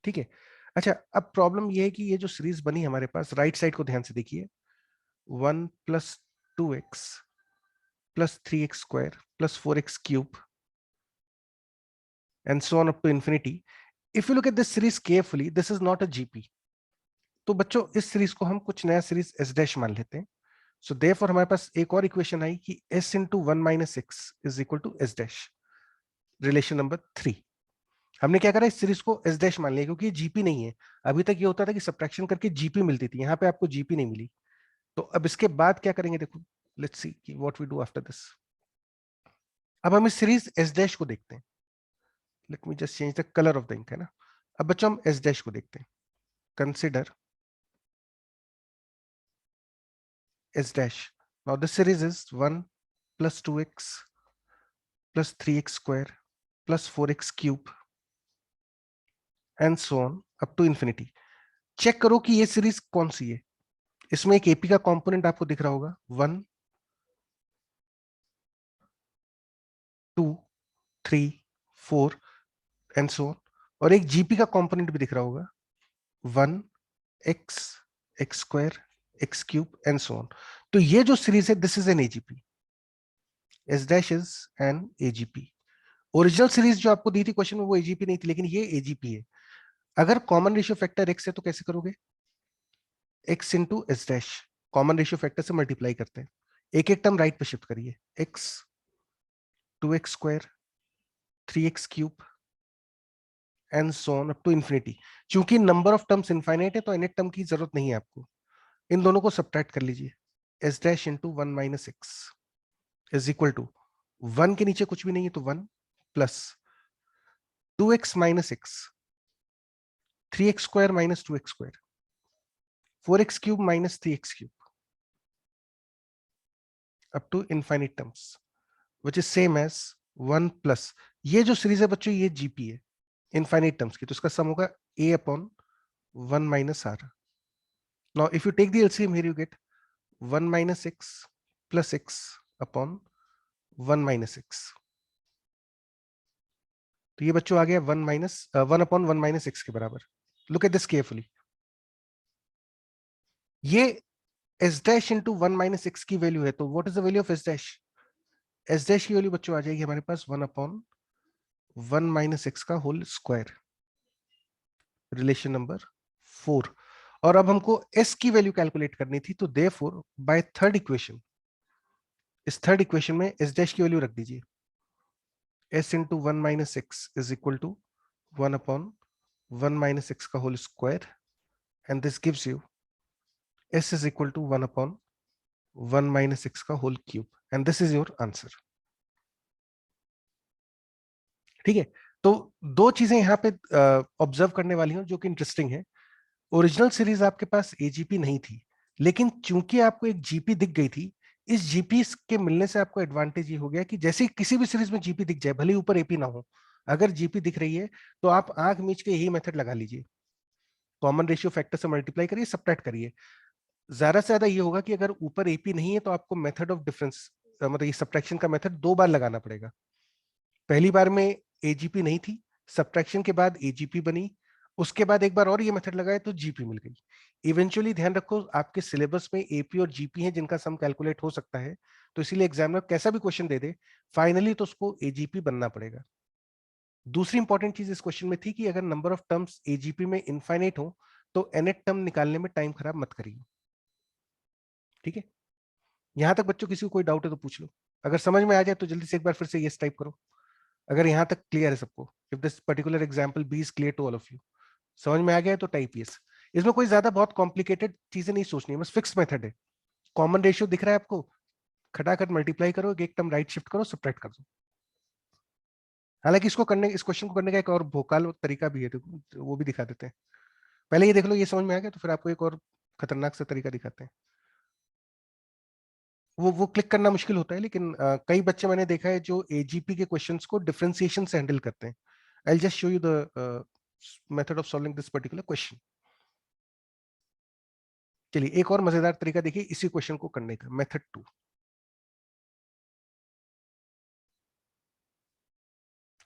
ठीक है। अच्छा, अब प्रॉब्लम ये है कि ये जो सीरीज बनी हमारे पास, राइट साइड को ध्यान से देखिए। 1 plus 2x plus 3x square plus 4x cube and so on up to infinity. If you look at this series carefully, this is not a GP. तो बच्चों इस सीरीज को हम कुछ नया सीरीज s डैश मान लेते हैं। सो देयरफॉर हमारे पास एक और इक्वेशन आई कि s into 1 - x is equal to s dash. Relation number 3। हमने क्या करा, इस सीरीज को s डैश मान लिया क्योंकि ये जीपी नहीं है। अभी तक ये होता था कि सब्ट्रैक्शन करके जीपी मिलती थी, यहाँ पे आपको जीपी नहीं मिली। तो अब इसके बाद क्या करेंगे, देखो लेट्स सी कि what we do after this. अब हम इस सीरीज s डैश को देखते हैं। Let me just change the colour of the ink, है ना। अब बच्चों हम एस डैश को देखते हैं। consider s dash. Now this series is 1 plus 2x plus 3x square plus 4x cube and so on up to infinity. Check करो कि ये सीरीज कौन सी है. इसमें एक एपी का कंपोनेंट आपको दिख रहा होगा 1 2 3 4 एंड सो ऑन, और एक जीपी का कंपोनेंट भी दिख रहा होगा 1 x x square x cube and so on. तो ये जो सीरीज है this is an AGP. S dash is an AGP. Original series जो आपको दी थी क्वेश्चन में वो एजीपी नहीं थी, लेकिन ये एजीपी है. अगर कॉमन रेशियो फैक्टर x है तो कैसे करोगे? x into s dash. Common ratio factor से मल्टीप्लाई करते हैं. एक एक टर्म राइट पे शिफ्ट करिए. x 2x square 3x cube and so on up to infinity. क्योंकि नंबर ऑफ टर्म्स इनफाइनाइट है तो nth टर्म की जरूरत नहीं है आपको. इन दोनों को सब्ट्रैक्ट कर लीजिए. S dash into 1 minus x is equal to 1 के नीचे कुछ भी नहीं है तो 1 plus 2x minus x 3x square minus 2x square 4x cube minus 3x cube up to infinite terms which is same as 1 plus. ये जो series है बच्चों ये जीपी है इनफाइनाइट टर्म्स की, तो इसका सम होगा a upon 1 minus r. Now if you take the LCM here you get 1 minus x plus x upon 1 minus x. तो ये बच्चों आ गया 1 अपॉन 1 माइनस एक्स के बराबर. Look at this carefully. ये S dash into 1 minus x की value है, तो what is the value of S dash? S dash की वैल्यू बच्चों आ जाएगी हमारे पास 1 अपॉन 1 माइनस एक्स का होल स्क्वायर, रिलेशन नंबर 4. और अब हमको एस की वैल्यू कैलकुलेट करनी थी, तो देयरफॉर बाय थर्ड इक्वेशन, इस थर्ड इक्वेशन में एस डैश की वैल्यू रख दीजिए. s into 1 minus x is equal to 1 upon 1 minus x का whole square, and this gives you s is equal to 1 upon 1 minus x का whole cube, and this is your answer. ठीक है. तो दो चीजें यहाँ पे ऑब्जर्व करने वाली हैं जो कि इंटरेस्टिंग है. ओरिजिनल सीरीज आपके पास एजीपी नहीं थी, लेकिन चूंकि आपको एक जीपी दिख गई थी, इस जीपी के मिलने से आपको एडवांटेज ये हो गया कि जैसे किसी भी सीरीज में जीपी दिख जाए, भले ऊपर एपी ना हो, अगर जीपी दिख रही है तो आप आंख मीच के यही मेथड लगा लीजिए. कॉमन रेशियो फैक्टर से मल्टीप्लाई करिए, सब्ट्रैक्ट करिए. ज्यादा से ज्यादा ये होगा कि अगर ऊपर एपी नहीं है तो आपको मेथड ऑफ डिफरेंस, मतलब ये सब्ट्रैक्शन का मेथड 2 बार लगाना पड़ेगा. पहली बार में एजीपी नहीं थी, सब्ट्रैक्शन के बाद एजीपी बनी, उसके बाद एक बार और ये मेथड लगाए तो जीपी मिल गई. इवेंचुअली ध्यान रखो आपके सिलेबस में एपी और जीपी है जिनका सम कैलकुलेट हो सकता है, तो इसीलिए एग्जामिनर कैसा भी क्वेश्चन दे दे, फाइनली तो उसको एजीपी बनना पड़ेगा. दूसरी इंपॉर्टेंट चीज इस क्वेश्चन में थी कि अगर नंबर ऑफ टर्म्स एजीपी में इनफाइनाइट हो तो nth टर्म निकालने में टाइम खराब मत करिए. ठीक है. यहां तक बच्चों किसी को कोई डाउट है तो पूछ लो. अगर समझ में आ जाए तो जल्दी से एक बार फिर से यस टाइप करो. अगर यहां तक क्लियर है सबको, if this particular example B is clear to all of you, समझ में आ गया है तो टाइप यस. इसमें कोई ज्यादा बहुत कॉम्प्लिकेटेड चीजें नहीं सोचनी है, बस फिक्स मेथड है. कॉमन रेशियो दिख रहा है आपको, खटाखट मल्टीप्लाई करो, एक टर्म राइट शिफ्ट करो, सब्ट्रैक्ट कर दो. हालांकि इस क्वेश्चन को करने का एक और भोकाल तरीका भी है, तो वो भी दिखा देते हैं. पहले ये देख लो, ये समझ में आ गया तो फिर आपको एक और खतरनाक सा तरीका दिखाते हैं. वो क्लिक करना मुश्किल होता है, लेकिन कई बच्चे मैंने देखा है जो एजीपी के क्वेश्चंस को डिफरेंशिएशन से हैंडल करते हैं. I will just show you the method of solving this particular question. चलिए एक और मजेदार तरीका देखिए इसी क्वेश्चन को करने का, method 2.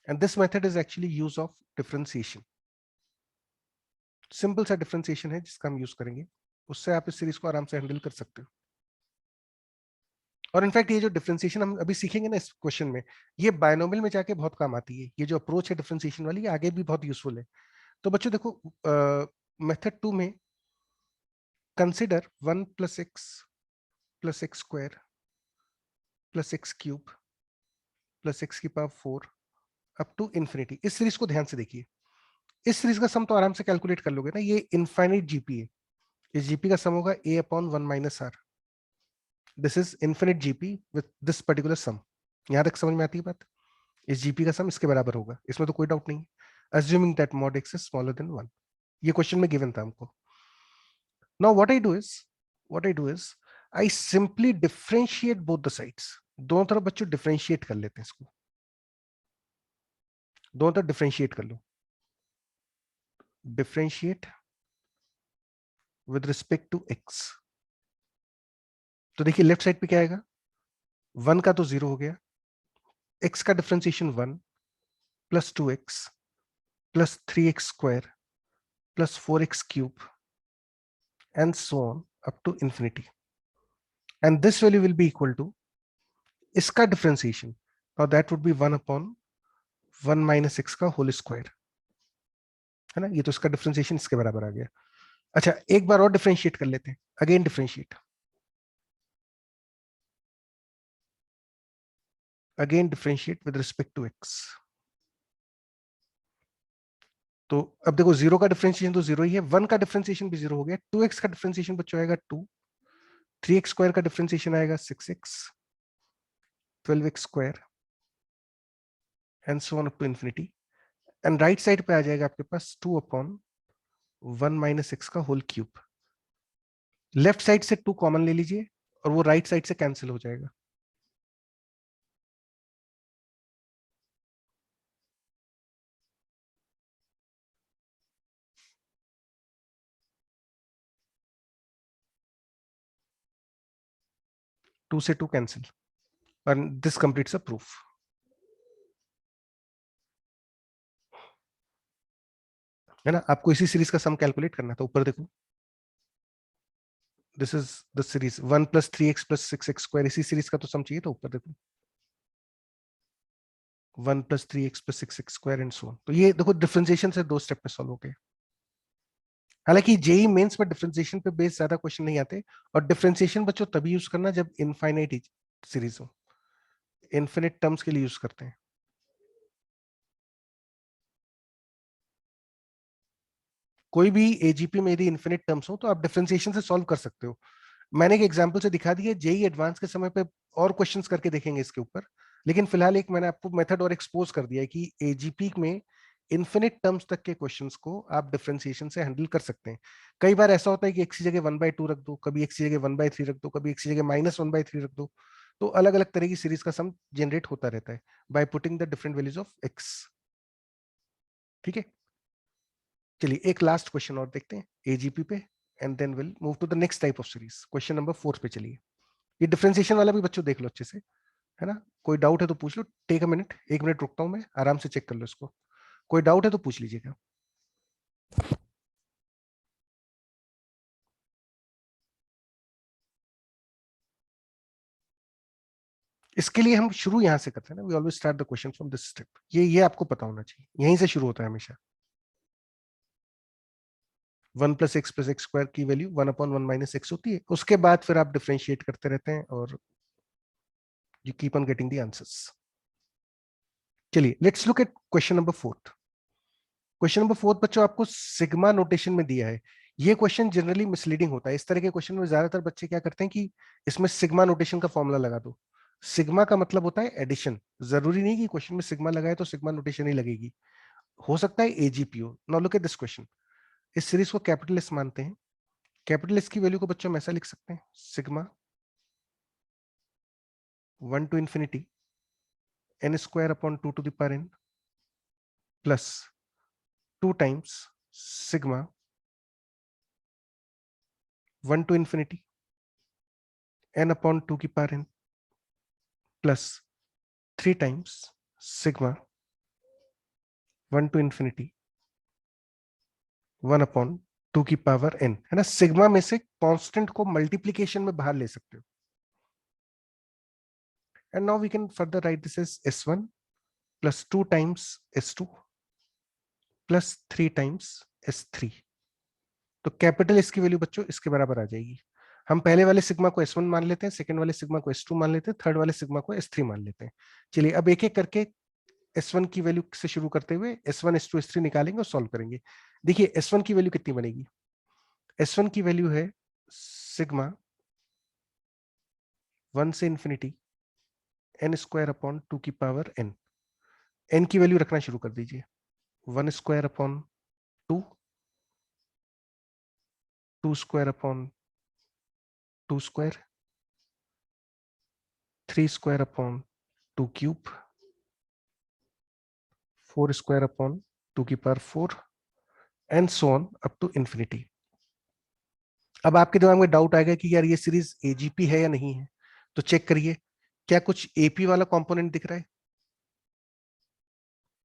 And this method is actually use of differentiation. Simple सा डिफरेंशिएशन है जिसका हम यूज करेंगे, उससे आप इस सीरीज को आराम से हैंडल कर सकते हो. और इनफैक्ट ये जो डिफरेंशिएशन हम अभी सीखेंगे ना इस क्वेश्चन में, ये बायनोमियल में जाके बहुत काम आती है. ये जो अप्रोच है डिफरेंशिएशन वाली, ये आगे भी बहुत यूजफुल है. तो बच्चों देखो, मेथड 2 में consider 1 plus x square plus x cube plus x की पावर 4 अप टू इन्फिनिटी. इस सीरीज को ध्यान से देखिए. इस सीरीज का सम तो आराम से कैलकुलेट कर लोगे ना, ये इनफाइनाइट जीपी है. इस जीपी का सम होगा a upon 1 minus are. This is infinite GP with this particular sum. यहां तक समझ में आती है बात? इस जीपी का सम इसके बराबर होगा, इसमें तो कोई डाउट नहीं है, assuming that mod x is smaller than 1. ये क्वेश्चन में गिवन था हमको. Now what I do is I simply differentiate both the sides. दोनों तरफ बच्चों डिफरेंशिएट कर लेते हैं इसको. दोनों तरफ डिफरेंशिएट कर लो. Differentiate with respect to x. तो देखिए लेफ्ट साइड पे क्या आएगा, 1 का तो 0 हो गया, x का differentiation 1 plus 2x plus 3x square plus 4x cube and so on up to infinity, and this value will be equal to इसका differentiation. now that would be 1 upon 1 minus x का whole square, है ना. ये तो इसका differentiation इसके बराबर आ गया. अच्छा एक बार और डिफरेंशिएट कर लेते हैं. Again differentiate, again differentiate with respect to x. तो अब देखो 0 का डिफरेंशिएशन तो 0 ही है, 1 का डिफरेंशिएशन भी 0 हो गया, 2x का डिफरेंशिएशन बच्चों आएगा 2, 3x स्क्वायर का डिफरेंशिएशन आएगा 6x, 12x square and so on up to infinity. And right side पे आ जाएगा आपके पास 2 अपॉन 1 माइनस x का होल क्यूब. लेफ्ट साइड से 2 कॉमन ले लीजिए और वो राइट साइड से कैंसिल हो जाएगा. टू से 2 cancel, and this completes a proof. है ना. आपको इसी सीरीज का सम कैलकुलेट करना था. ऊपर देखो, this is the series 1 plus 3x plus 6x square. इसी सीरीज का तो सम चाहिए था. ऊपर देखो 1 plus 3x plus 6x square and so on. तो ये देखो डिफरेंशिएशन से 2 स्टेप में सॉल्व हो गए. हालांकि जेई मेंस में डिफरेंशिएशन पे बेस ज्यादा क्वेश्चन नहीं आते, और डिफरेंशिएशन बच्चों तभी यूज करना जब इनफाइनाइट सीरीज हो. इनफिनिट टर्म्स के लिए यूज करते हैं. कोई भी एजीपी में यदि इनफिनिट टर्म्स हो तो आप डिफरेंशिएशन से सॉल्व कर सकते हो. मैंने एक एग्जांपल से दिखा दिया. जेई एडवांस के समय पे और क्वेश्चंस करके देखेंगे इसके ऊपर, लेकिन फिलहाल एक मैंने आपको मेथड और एक्सपोज कर दिया है कि एजीपी में इनफिनिट टर्म्स तक के क्वेश्चंस को आप डिफरेंशिएशन से हैंडल कर सकते हैं. कई बार ऐसा होता है कि एक सी जगह 1/2 रख दो, कभी एक सी जगह 1/3 रख दो, कभी एक सी जगह -1/3 रख दो. तो अलग अलग तरह की सीरीज का सम जनरेट होता रहता है by putting the different values of x. ठीक है. चलिए एक लास्ट क्वेश्चन और देखते हैं एजीपी पे, and then will move to the next type of series. Question number 4 पे चलिए. ये डिफरेंशिएशन वाला भी बच्चों देख लो अच्छे से, है ना. कोई डाउट है तो पूछ लो. टेक अ मिनट, 1 मिनट रुकता हूं मैं, आराम से चेक कर लो इसको. कोई डाउट है तो पूछ लीजिएगा. इसके लिए हम शुरू यहां से करते हैं ना. We always start the question from this step. ये आपको पता होना चाहिए, यहीं से शुरू होता है हमेशा. 1 plus x plus x square की वैल्यू 1 अपॉन 1 माइनस एक्स होती है. उसके बाद फिर आप डिफरेंशिएट करते रहते हैं और you keep on getting the answers. चलिए let's look at question number 4. Question number 4 बच्चों आपको सिग्मा नोटेशन में दिया है. ये क्वेश्चन जनरली मिसलीडिंग होता है. इस तरह के क्वेश्चन में ज्यादातर बच्चे क्या करते हैं कि इसमें सिग्मा नोटेशन का फॉर्मूला लगा दो. सिग्मा का मतलब होता है एडिशन. जरूरी नहीं कि क्वेश्चन में सिग्मा लगाए तो सिग्मा नोटेशन ही लगेगी. हो सकता है एजीपीओ. Now look at this question. इस सीरीज को कैपिटल एस मानते हैं. कैपिटल एस की वैल्यू को बच्चों हम ऐसा लिख सकते हैं, sigma 1 to infinity n square upon 2 to the power n plus 2 times sigma 1 to infinity n upon 2 की power n plus 3 times sigma 1 to infinity 1 upon 2 की पावर n, है ना. सिग्मा में से कांस्टेंट को मल्टीप्लीकेशन में बाहर ले सकते हो. And now we can further write this as s1 plus 2 times s2 plus 3 times s3. तो कैपिटल इसकी वैल्यू बच्चों इसके बराबर आ जाएगी. हम पहले वाले सिग्मा को s1 मान लेते हैं, सेकंड वाले सिग्मा को s2 मान लेते हैं, थर्ड वाले सिग्मा को s3 मान लेते हैं. चलिए अब एक एक करके S1 की वैल्यू से शुरू करते हुए S1 S2 S3 निकालेंगे और सॉल्व करेंगे. देखिए S1 की वैल्यू कितनी बनेगी. S1 की वैल्यू है सिग्मा 1 से इंफिनिटी n स्क्वायर अपॉन 2 की पावर n. n की वैल्यू रखना शुरू कर दीजिए. 1 square upon 2 2 square upon 2 square, 3 square upon 2 cube, 4 square upon 2 की power 4 and so on up to infinity. अब आपके दिमाग में डाउट आएगा कि यार ये सीरीज एजीपी है या नहीं है, तो चेक करिए क्या कुछ एपी वाला कंपोनेंट दिख रहा है।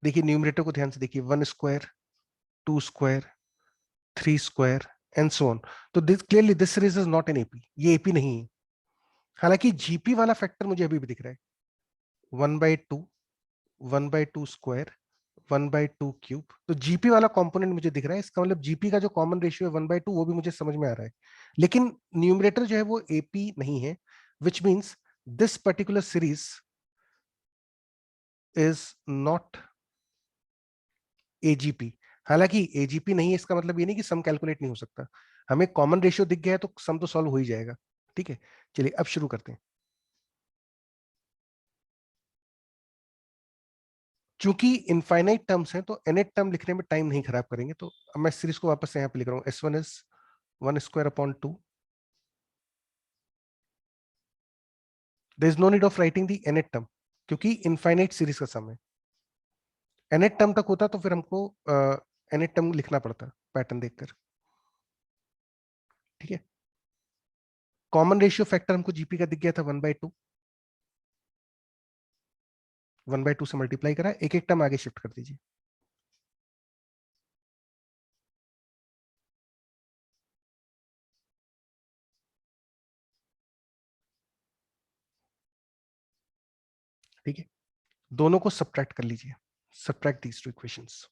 देखिए न्यूमरेटर को ध्यान से देखिए, 1 square, 2 square, 3 square and so on. तो this clearly this series is not an AP, ये एपी नहीं है। हालांकि जीपी वाला फैक्टर मुझे अभी भी दिख रहा है, 1/2, 1/2 स्क्वायर, 1/2 क्यूब। तो जीपी वाला कंपोनेंट मुझे दिख रहा है, इसका मतलब जीपी का जो कॉमन रेशियो है 1/2 वो भी मुझे समझ में आ रहा है। लेकिन न्यूमरेटर जो है वो एपी नहीं है, which means this particular series is not AGP. हालांकि एजीपी नहीं है इसका मतलब ये नहीं कि सम कैलकुलेट नहीं हो सकता। हमें कॉमन रेशियो दिख गया है तो सम तो सॉल्व हो ही जाएगा। ठीक है, चलिए अब शुरू करते हैं। चूंकि इनफाइनाइट टर्म्स हैं तो एनेट टर्म लिखने में टाइम नहीं खराब करेंगे, तो अब मैं सीरीज को वापस से यहाँ पे लिख रहा हूँ, S1 is 1 square upon 2। There is no need of writing the nth term, क्योंकि इनफाइनाइट सीरीज का सम है। एनेट टर्म तक होता तो फिर हमको एनेट टर्म लिखना पड़ता पैटर्न देखकर। ठीक है, कॉमन रेशियो फैक्टर हमको जीपी का दिख गया था 1/2, 1/2 से मल्टीप्लाई करा, एक एक टर्म आगे शिफ्ट कर दीजिए। ठीक है, दोनों को सब्ट्रैक्ट कर लीजिए, सब्ट्रैक्ट दीज टू इक्वेशंस।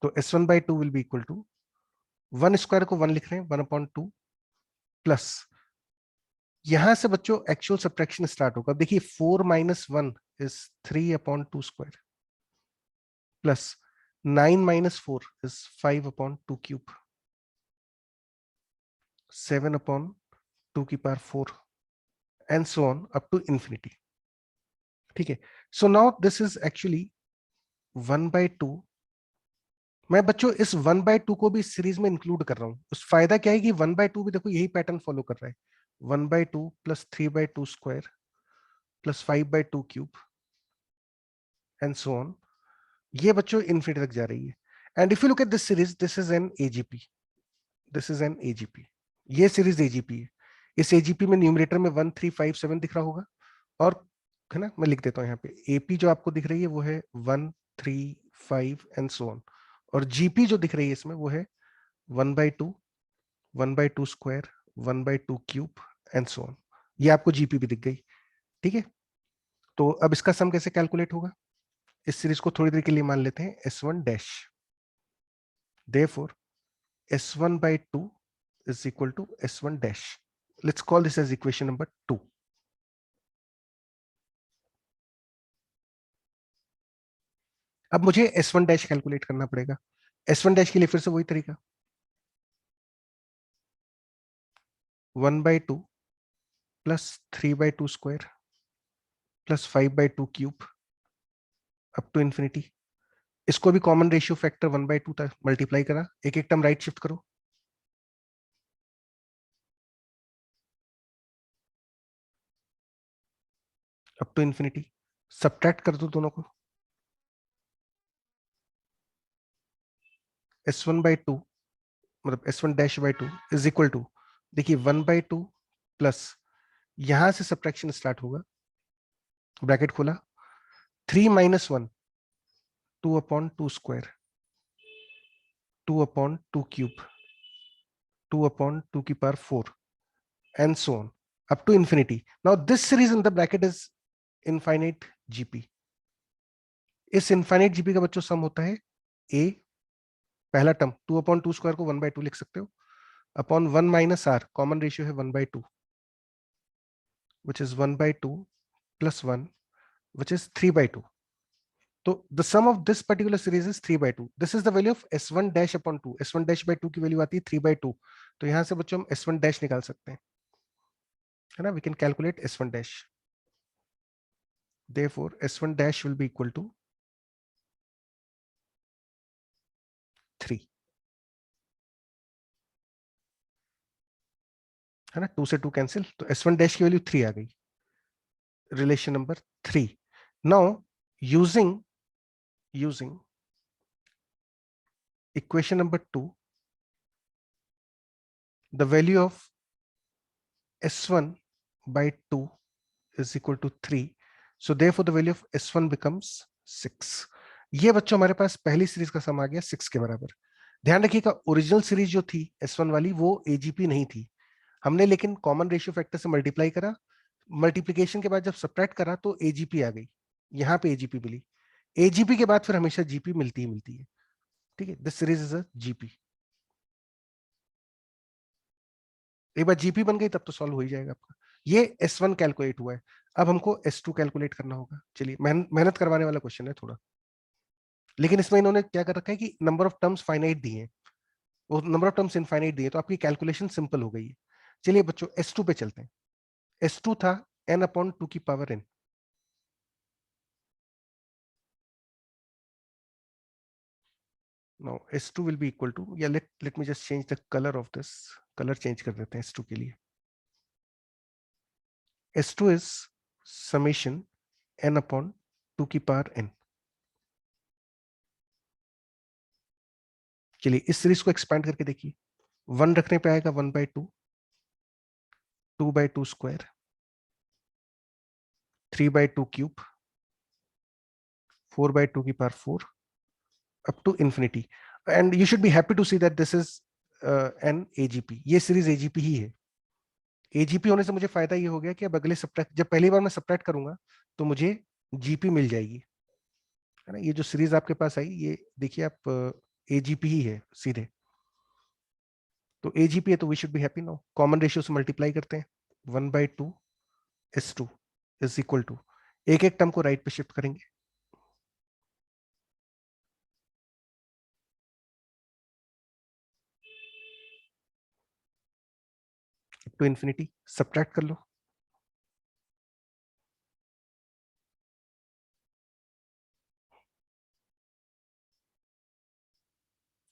तो S1/2 will be equal to 1 square को 1 लिख रहे हैं, 1/2 प्लस, यहां से बच्चों एक्चुअल सब्ट्रैक्शन स्टार्ट होगा। देखिए 4 - 1 is 3/2 square, plus 9 - 4 is 5/2 cube, 7/2 की power 4 and so on up to infinity. ठीक है, so now this is actually 1/2। मैं बच्चों इस 1/2 को भी इस सीरीज में इंक्लूड कर रहा हूं। उस फायदा क्या है कि 1/2 भी देखो यही पैटर्न फॉलो कर रहा है, 1/2 plus 3/2 square plus 5/2 cube and so on. ये बच्चों इन्फिनिटी तक जा रही है। And if you look at this series, this is an AGP, this is an AGP. ये सीरीज एजीपी है। इस एजीपी में न्यूमरेटर में 1 3 5 7 दिख रहा होगा, और है ना, मैं लिख देता हूं यहाँ पे, एपी जो आपको दिख रही है वो है 1 3 5 एंड सो ऑन, और जीपी जो दिख रही है इसमें वो है 1/2, 1/2 square, 1/2 cube and so on. ये आपको जीपी भी दिख गई। ठीक है, तो अब इसका सम कैसे कैलकुलेट होगा, इस सीरीज को थोड़ी देर के लिए मान लेते हैं S1 dash. Therefore, S1/2 is equal to S1 dash. Let's call this as equation number 2. अब मुझे S1 डैश कैलकुलेट करना पड़ेगा। S1 डैश के लिए फिर से वही तरीका, 1/2 plus 3/2 square plus 5/2 cube up to infinity. इसको भी कॉमन रेशियो फैक्टर 1/2 तक मल्टीप्लाई करा, एक एक टर्म राइट शिफ्ट करो, अप टू इंफिनिटी। सब्ट्रैक्ट कर दो दोनों को, S1/2 मतलब S1 dash by 2 is equal to, देखिए 1/2 प्लस, यहां से सब्ट्रैक्शन स्टार्ट होगा, ब्रैकेट खोला, 3 - 1 2/2 स्क्वायर, 2/2 क्यूब, 2/2 की power 4 and so on up to infinity. Now this series in the bracket is infinite GP. इस इनफाइनाइट जीपी का बच्चों सम होता है ए, पहला टर्म 2/2 स्क्वायर को 1/2 लिख सकते हो, अपॉन 1 माइनस आर, कॉमन रेशियो है 1/2, which is 1/2 plus 1, which is 3/2। तो the sum of this particular series is 3/2. This is the value of S1 dash upon 2. S1 dash by 2 की वैल्यू आती है 3/2। तो यहां से बच्चों हम S1 dash निकाल सकते हैं, है ना, we can calculate S1 dash. Therefore S1 dash will be equal to 3, है ना, 2 से 2 कैंसिल, तो S1 डैश की वैल्यू 3 आ गई, relation number 3. Now using equation number 2, the value of S1 by 2 is equal to 3. So therefore the value of S1 becomes 6. ये बच्चों हमारे पास पहली सीरीज का सम आ गया 6 के बराबर. ध्यान रखिएगा, ओरिजिनल सीरीज जो थी S1 वाली वो AGP नहीं थी. हमने लेकिन कॉमन रेशियो फैक्टर से मल्टीप्लाई करा, मल्टीप्लीकेशन के बाद जब सब्ट्रैक्ट करा तो AGP आ गई, यहाँ पे AGP मिली. AGP के बाद फिर हमेशा GP मिलती ही मिलती है. ठीक है, this series is a GP. एक बार जीपी बन गई तब तो सॉल्व हो ही जाएगा आपका. ये S1 कैलकुलेट हुआ है, अब हमको S2 कैलकुलेट करना होगा. चलिए, मेहनत करवाने वाला क्वेश्चन है थोड़ा, लेकिन इसमें इन्होंने क्या कर रखा है कि नंबर ऑफ टर्म्स फाइनाइट दिए हैं, वो नंबर ऑफ टर्म्स इनफाइनाइट दिए, तो आपकी कैलकुलेशन सिंपल हो गई है. चलिए बच्चों S2 पे चलते हैं. S2 था n/2 की power n. Now S2 will be equal to, या let me just change the color of this, colour change कर देते हैं S2 के लिए. S2 is summation n/2 की पावर n. चलिए इस सीरीज को एक्सपैंड करके देखिए, 1 रखने पे आएगा 1/2, 2/2 स्क्वायर, 3/2 क्यूब, 4/2 की power 4, up to infinity. And you should be happy to see that this is an AGP. ये सीरीज एजीपी ही है. एजीपी होने से मुझे फायदा ये हो गया कि अब अगले सब्ट्रैक्ट, जब पहली बार मैं सब्ट्रैक्ट करूंगा तो मुझे जीपी मिल जाएगी, है ना. ये जो सीरीज आपके पास आई, ये देखिए आप, एजीपी ही है सीधे, तो एजीपी है, तो we should be happy. Now common ratio से मल्टीप्लाई करते हैं, 1/2 S2 इज इक्वल टू, एक एक टर्म को राइट पे शिफ्ट करेंगे, टू इंफिनिटी, सब्ट्रैक्ट कर लो.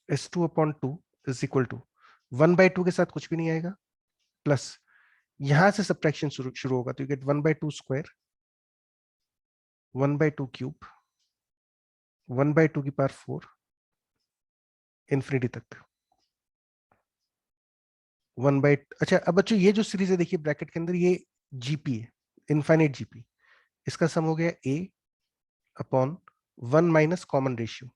S2/2 इज इक्वल टू, 1/2 के साथ कुछ भी नहीं आएगा, प्लस यहां से सब्ट्रैक्शन शुरू होगा, तो यू गेट 1/2 स्क्वायर, 1/2 क्यूब, 1/2 की पावर 4, इंफिनिटी तक 1/, अच्छा अब बच्चों ये जो सीरीज है देखिए ब्रैकेट के अंदर, ये जीपी है, इनफाइनाइट जीपी. इसका सम हो गया A/1 minus common ratio.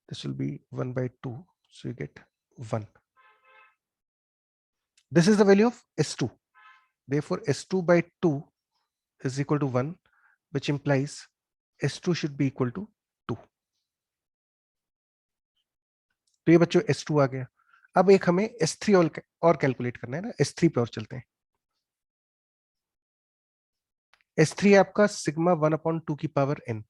This will be 1/2, so you get 1. This is the value of S2. Therefore, S2/2 is equal to 1, which implies S2 should be equal to 2. तो ये बच्चों S2 आ गया. अब एक हमें S3 और कैलकुलेट करना है ना, S3 पे और चलते हैं. S3 आपका सिग्मा 1/2 की power n.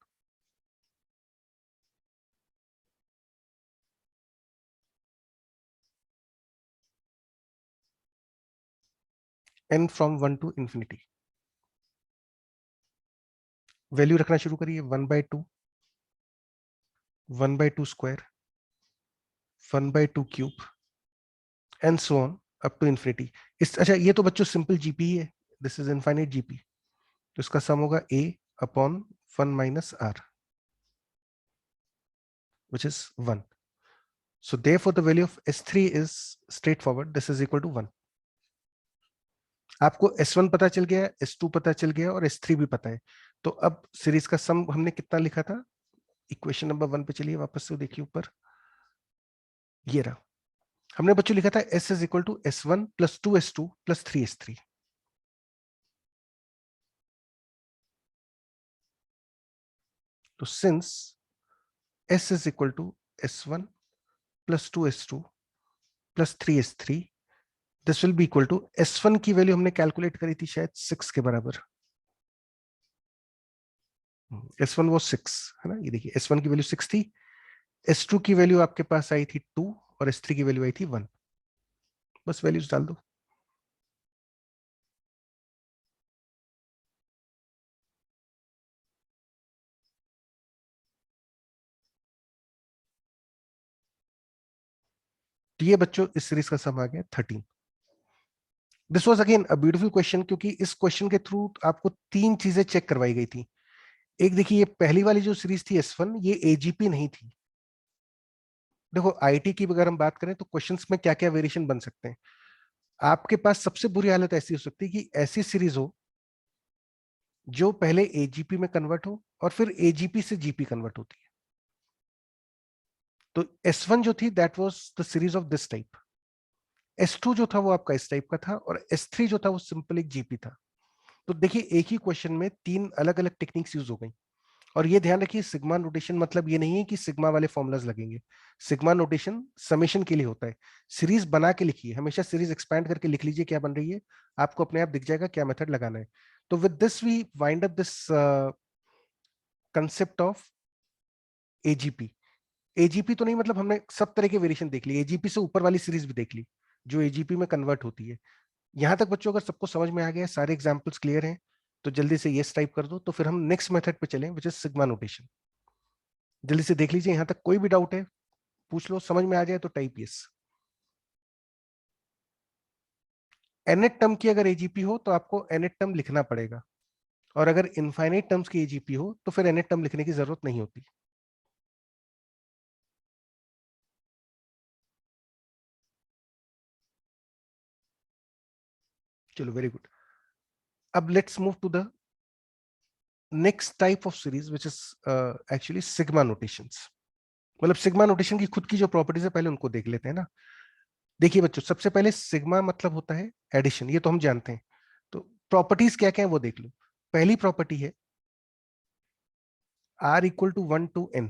n from 1 to infinity. Value रखना शुरू करिए, 1/2, 1/2 square, 1/2 cube, and so on up to infinity. इस, अच्छा ये तो बच्चों सिंपल जीपी है, दिस इज इनफाइनाइट जीपी, तो इसका सम होगा A/1 minus R, which is 1. So therefore the value of S3 is straightforward, this is equal to 1. आपको S1 पता चल गया, S2 पता चल गया और S3 भी पता है. तो अब सीरीज का सम हमने कितना लिखा था, इक्वेशन नंबर 1 पे चलिए वापस से देखिए ऊपर, ये रहा. हमने बच्चों लिखा था S is equal to S1 plus 2S2 plus 3S3. तो since S is equal to S1 plus 2S2 plus 3S3, this will be equal to, S1 की वैल्यू हमने कैलकुलेट करी थी शायद 6 के बराबर. S1 वो 6 है ना, ये देखिए S1 की वैल्यू 6 थी, S2 की वैल्यू आपके पास आई थी 2 और S3 की वैल्यू आई थी 1. बस वैल्यूज डाल दो. तो ये बच्चों इस सीरीज का सम आ गया 13। This was again a beautiful question, क्योंकि इस क्वेश्चन के थ्रू आपको तीन चीजें चेक करवाई गई थी। एक देखिए, ये पहली वाली जो सीरीज थी S1, ये एजीपी नहीं थी। देखो आईटी की अगर हम बात करें तो क्वेश्चंस में क्या क्या वेरिएशन बन सकते हैं। आपके पास सबसे बुरी हालत ऐसी हो सकती है कि ऐसी सीरीज हो जो पहले एजीपी में कन्वर्ट हो और फिर एजीपी से जीपी कन्वर्ट होती है। तो S1 जो थी that was the series of this type. S2 जो था वो आपका इस टाइप का था, और S3 जो था वो सिंपल एक जीपी था। तो देखिए एक ही क्वेश्चन में तीन अलग अलग टेक्निक्स यूज हो गई। और ये ध्यान रखिए, सिग्मा नोटेशन मतलब ये नहीं है कि सिग्मा वाले फॉर्मुलाज लगेंगे। सिग्मा नोटेशन समेशन के लिए होता है। सीरीज बना के लिखिए, हमेशा सीरीज एक्सपैंड करके लिख लीजिए क्या बन रही है, आपको अपने आप दिख जाएगा क्या मेथड लगाना है। तो with this we wind up this concept of AGP. AGP तो नहीं, मतलब हमने सब तरह के वेरिएशन देख ली, एजीपी से ऊपर वाली सीरीज भी देख ली जो एजीपी में कन्वर्ट होती है। यहां तक बच्चों अगर सबको समझ में आ गया, सारे एग्जांपल्स क्लियर हैं, तो जल्दी से यस टाइप कर दो। तो फिर हम नेक्स्ट मेथड पे चलें, विच इज सिग्मा नोटेशन। जल्दी से देख लीजिए, यहां तक कोई भी डाउट है पूछ लो, समझ में आ जाए तो टाइप यस। एनएट टर्म की अगर एजीपी हो तो आपको एनएट टर्म लिखना पड़ेगा, और अगर इनफाइनाइट टर्म्स की एजीपी हो तो फिर एनएट टर्म लिखने की जरूरत नहीं होती। चलो वेरी गुड। अब let's move to the next type of series which is actually sigma notations. मतलब सिग्मा नोटेशन की खुद की जो प्रॉपर्टीज है पहले उनको देख लेते हैं ना। देखिए बच्चों, सबसे पहले सिग्मा मतलब होता है एडिशन, ये तो हम जानते हैं। तो प्रॉपर्टीज क्या क्या है वो देख लो। पहली प्रॉपर्टी है R equal to 1 to n,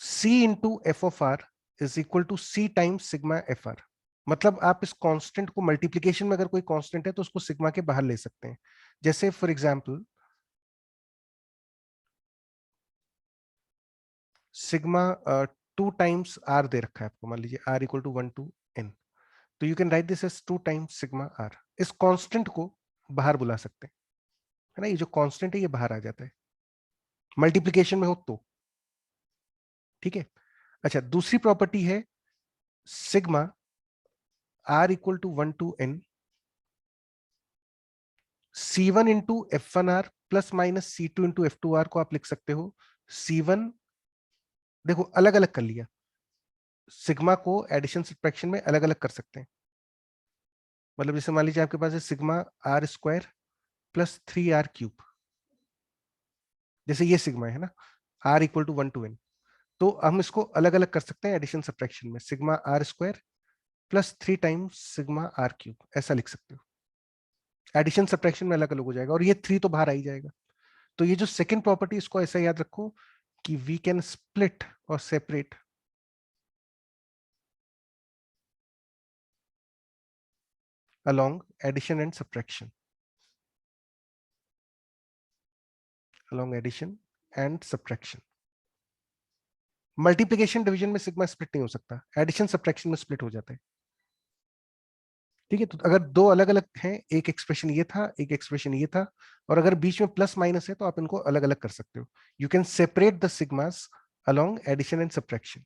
C into F of R is equal to C times sigma F R. मतलब आप इस कांस्टेंट को मल्टीप्लीकेशन में अगर कोई कांस्टेंट है तो उसको सिग्मा के बाहर ले सकते हैं। जैसे for example sigma 2 times R दे रखा है आपको, मान लीजिए R equal to 1 to n, तो you can write this as 2 times sigma R. इस कांस्टेंट को बाहर बुला सकते हैं, है ना। ये जो कांस्टेंट है ये बाहर आ जाता है मल्टीप्लीकेशन में हो तो, ठीक है। अच्छा, दूसरी प्रॉपर्टी है sigma R equal to 1 to n C1 into F one R plus minus C2 into F two R को आप लिख सकते हो C1। देखो अलग अलग कर लिया, सिग्मा को एडिशन सब्ट्रैक्शन में अलग अलग कर सकते हैं। मतलब जैसे मान लीजिए आपके पास है sigma are square plus 3r cube, जैसे ये सिग्मा है ना, R equal to 1 to n। तो हम इसको अलग अलग कर सकते हैं एडिशन सब्ट्रैक्शन में, sigma are square plus 3 times sigma R cube, ऐसा लिख सकते हो। एडिशन सब्ट्रैक्शन में अलग अलग हो जाएगा, और ये 3 तो बाहर आ ही जाएगा। तो ये जो सेकंड प्रॉपर्टी, इसको ऐसा याद रखो कि वी कैन स्प्लिट और separate along addition and subtraction, along addition and subtraction। Multiplication division में सिग्मा स्प्लिट नहीं हो सकता, एडिशन सब्ट्रैक्शन में स्प्लिट हो जाता है। ठीक है, तो अगर दो अलग अलग हैं, एक एक्सप्रेशन ये था एक एक्सप्रेशन ये था, और अगर बीच में प्लस माइनस है तो आप इनको अलग अलग कर सकते हो। You can separate the sigmas along addition and subtraction.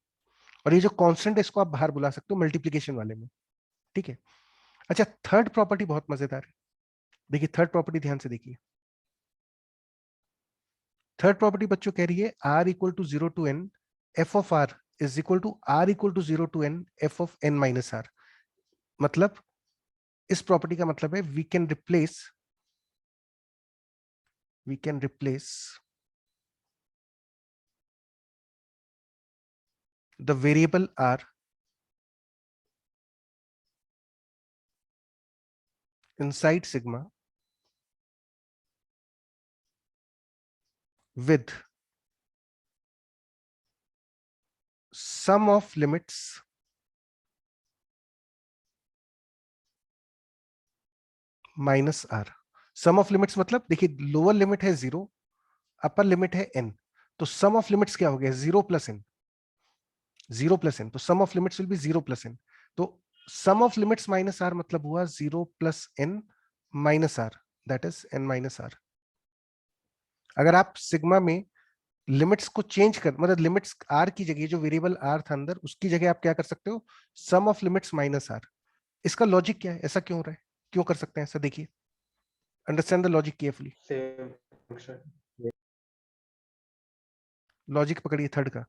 और ये जो कांस्टेंट है इसको आप बाहर बुला सकते हो मल्टीप्लिकेशन वाले में, ठीक है। अच्छा, थर्ड प्रॉपर्टी बहुत मजेदार है। देखिए थर्ड प्रॉपर्टी ध्यान से देखिए। थर्ड प्रॉपर्टी बच्चों कह रही है R equal to 0 to n F of R is equal to R equal to 0 to n F of n minus R. मतलब इस प्रॉपर्टी का मतलब है we can replace the variable R inside sigma with sum of limits minus R. Sum of limits मतलब देखिए, lower limit है 0, upper limit है n, तो सम ऑफ लिमिट्स क्या हो गया, 0 प्लस n, 0 प्लस n, तो sum of limits will be 0 plus n। तो sum of limits minus R मतलब हुआ 0 plus n minus R, that is n minus R. अगर आप सिग्मा में लिमिट्स को चेंज कर, मतलब लिमिट्स आर की जगह, जो वेरिएबल आर था अंदर, उसकी जगह आप क्या कर सकते हो, सम ऑफ लिमिट्स माइनस आर। इसका लॉजिक क्या है, ऐसा क्यों हो रहा है, क्यों कर सकते हैं ऐसा, देखिए, understand the logic carefully. Same function. Logic पकड़िए थर्ड का।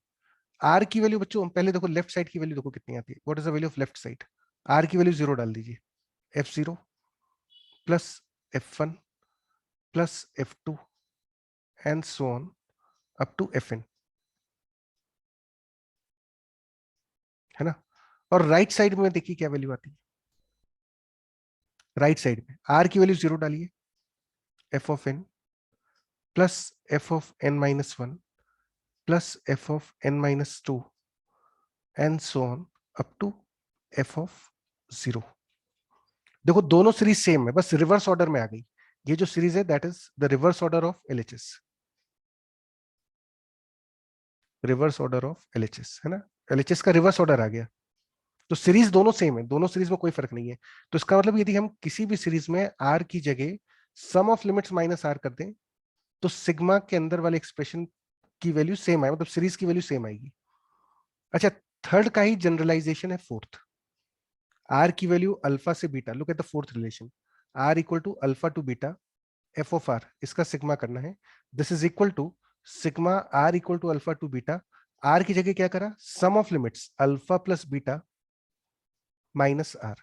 आर की वैल्यू बच्चों पहले देखो, लेफ्ट साइड की वैल्यू देखो कितनी आती है, what is the value of left side. R की वैल्यू 0 डाल दीजिए, f0 plus f1 plus f2 and so on up to fn, है ना। और राइट साइड में देखिए क्या वैल्यू आती है, राइट साइड में आर की वैल्यू 0 डालिए, f of n plus f of n minus 1 plus f of n minus 2 and so on up to f of 0। देखो दोनों सीरीज सेम है, बस रिवर्स ऑर्डर में आ गई। ये जो सीरीज है that is the reverse order of LHS, reverse order of LHS, है ना। एलएचएस का रिवर्स ऑर्डर आ गया, तो सीरीज दोनों सेम है, दोनों सीरीज में कोई फर्क नहीं है। तो इसका मतलब यदि हम किसी भी सीरीज में आर की जगह sum of limits minus R कर दें, तो सिग्मा के अंदर वाले एक्सप्रेशन की वैल्यू सेम आए, मतलब सीरीज की वैल्यू सेम आएगी। अच्छा, थर्ड का ही जनरलाइजेशन है फोर्थ, आर की वैल्यू अल्फा से beta, look at the fourth relation, R equal to alpha to beta F of R, इसका सिग्मा करना है, this is equal to sigma R equal to alpha to beta, R की जगह क्या करा, sum of limits alpha plus beta minus R,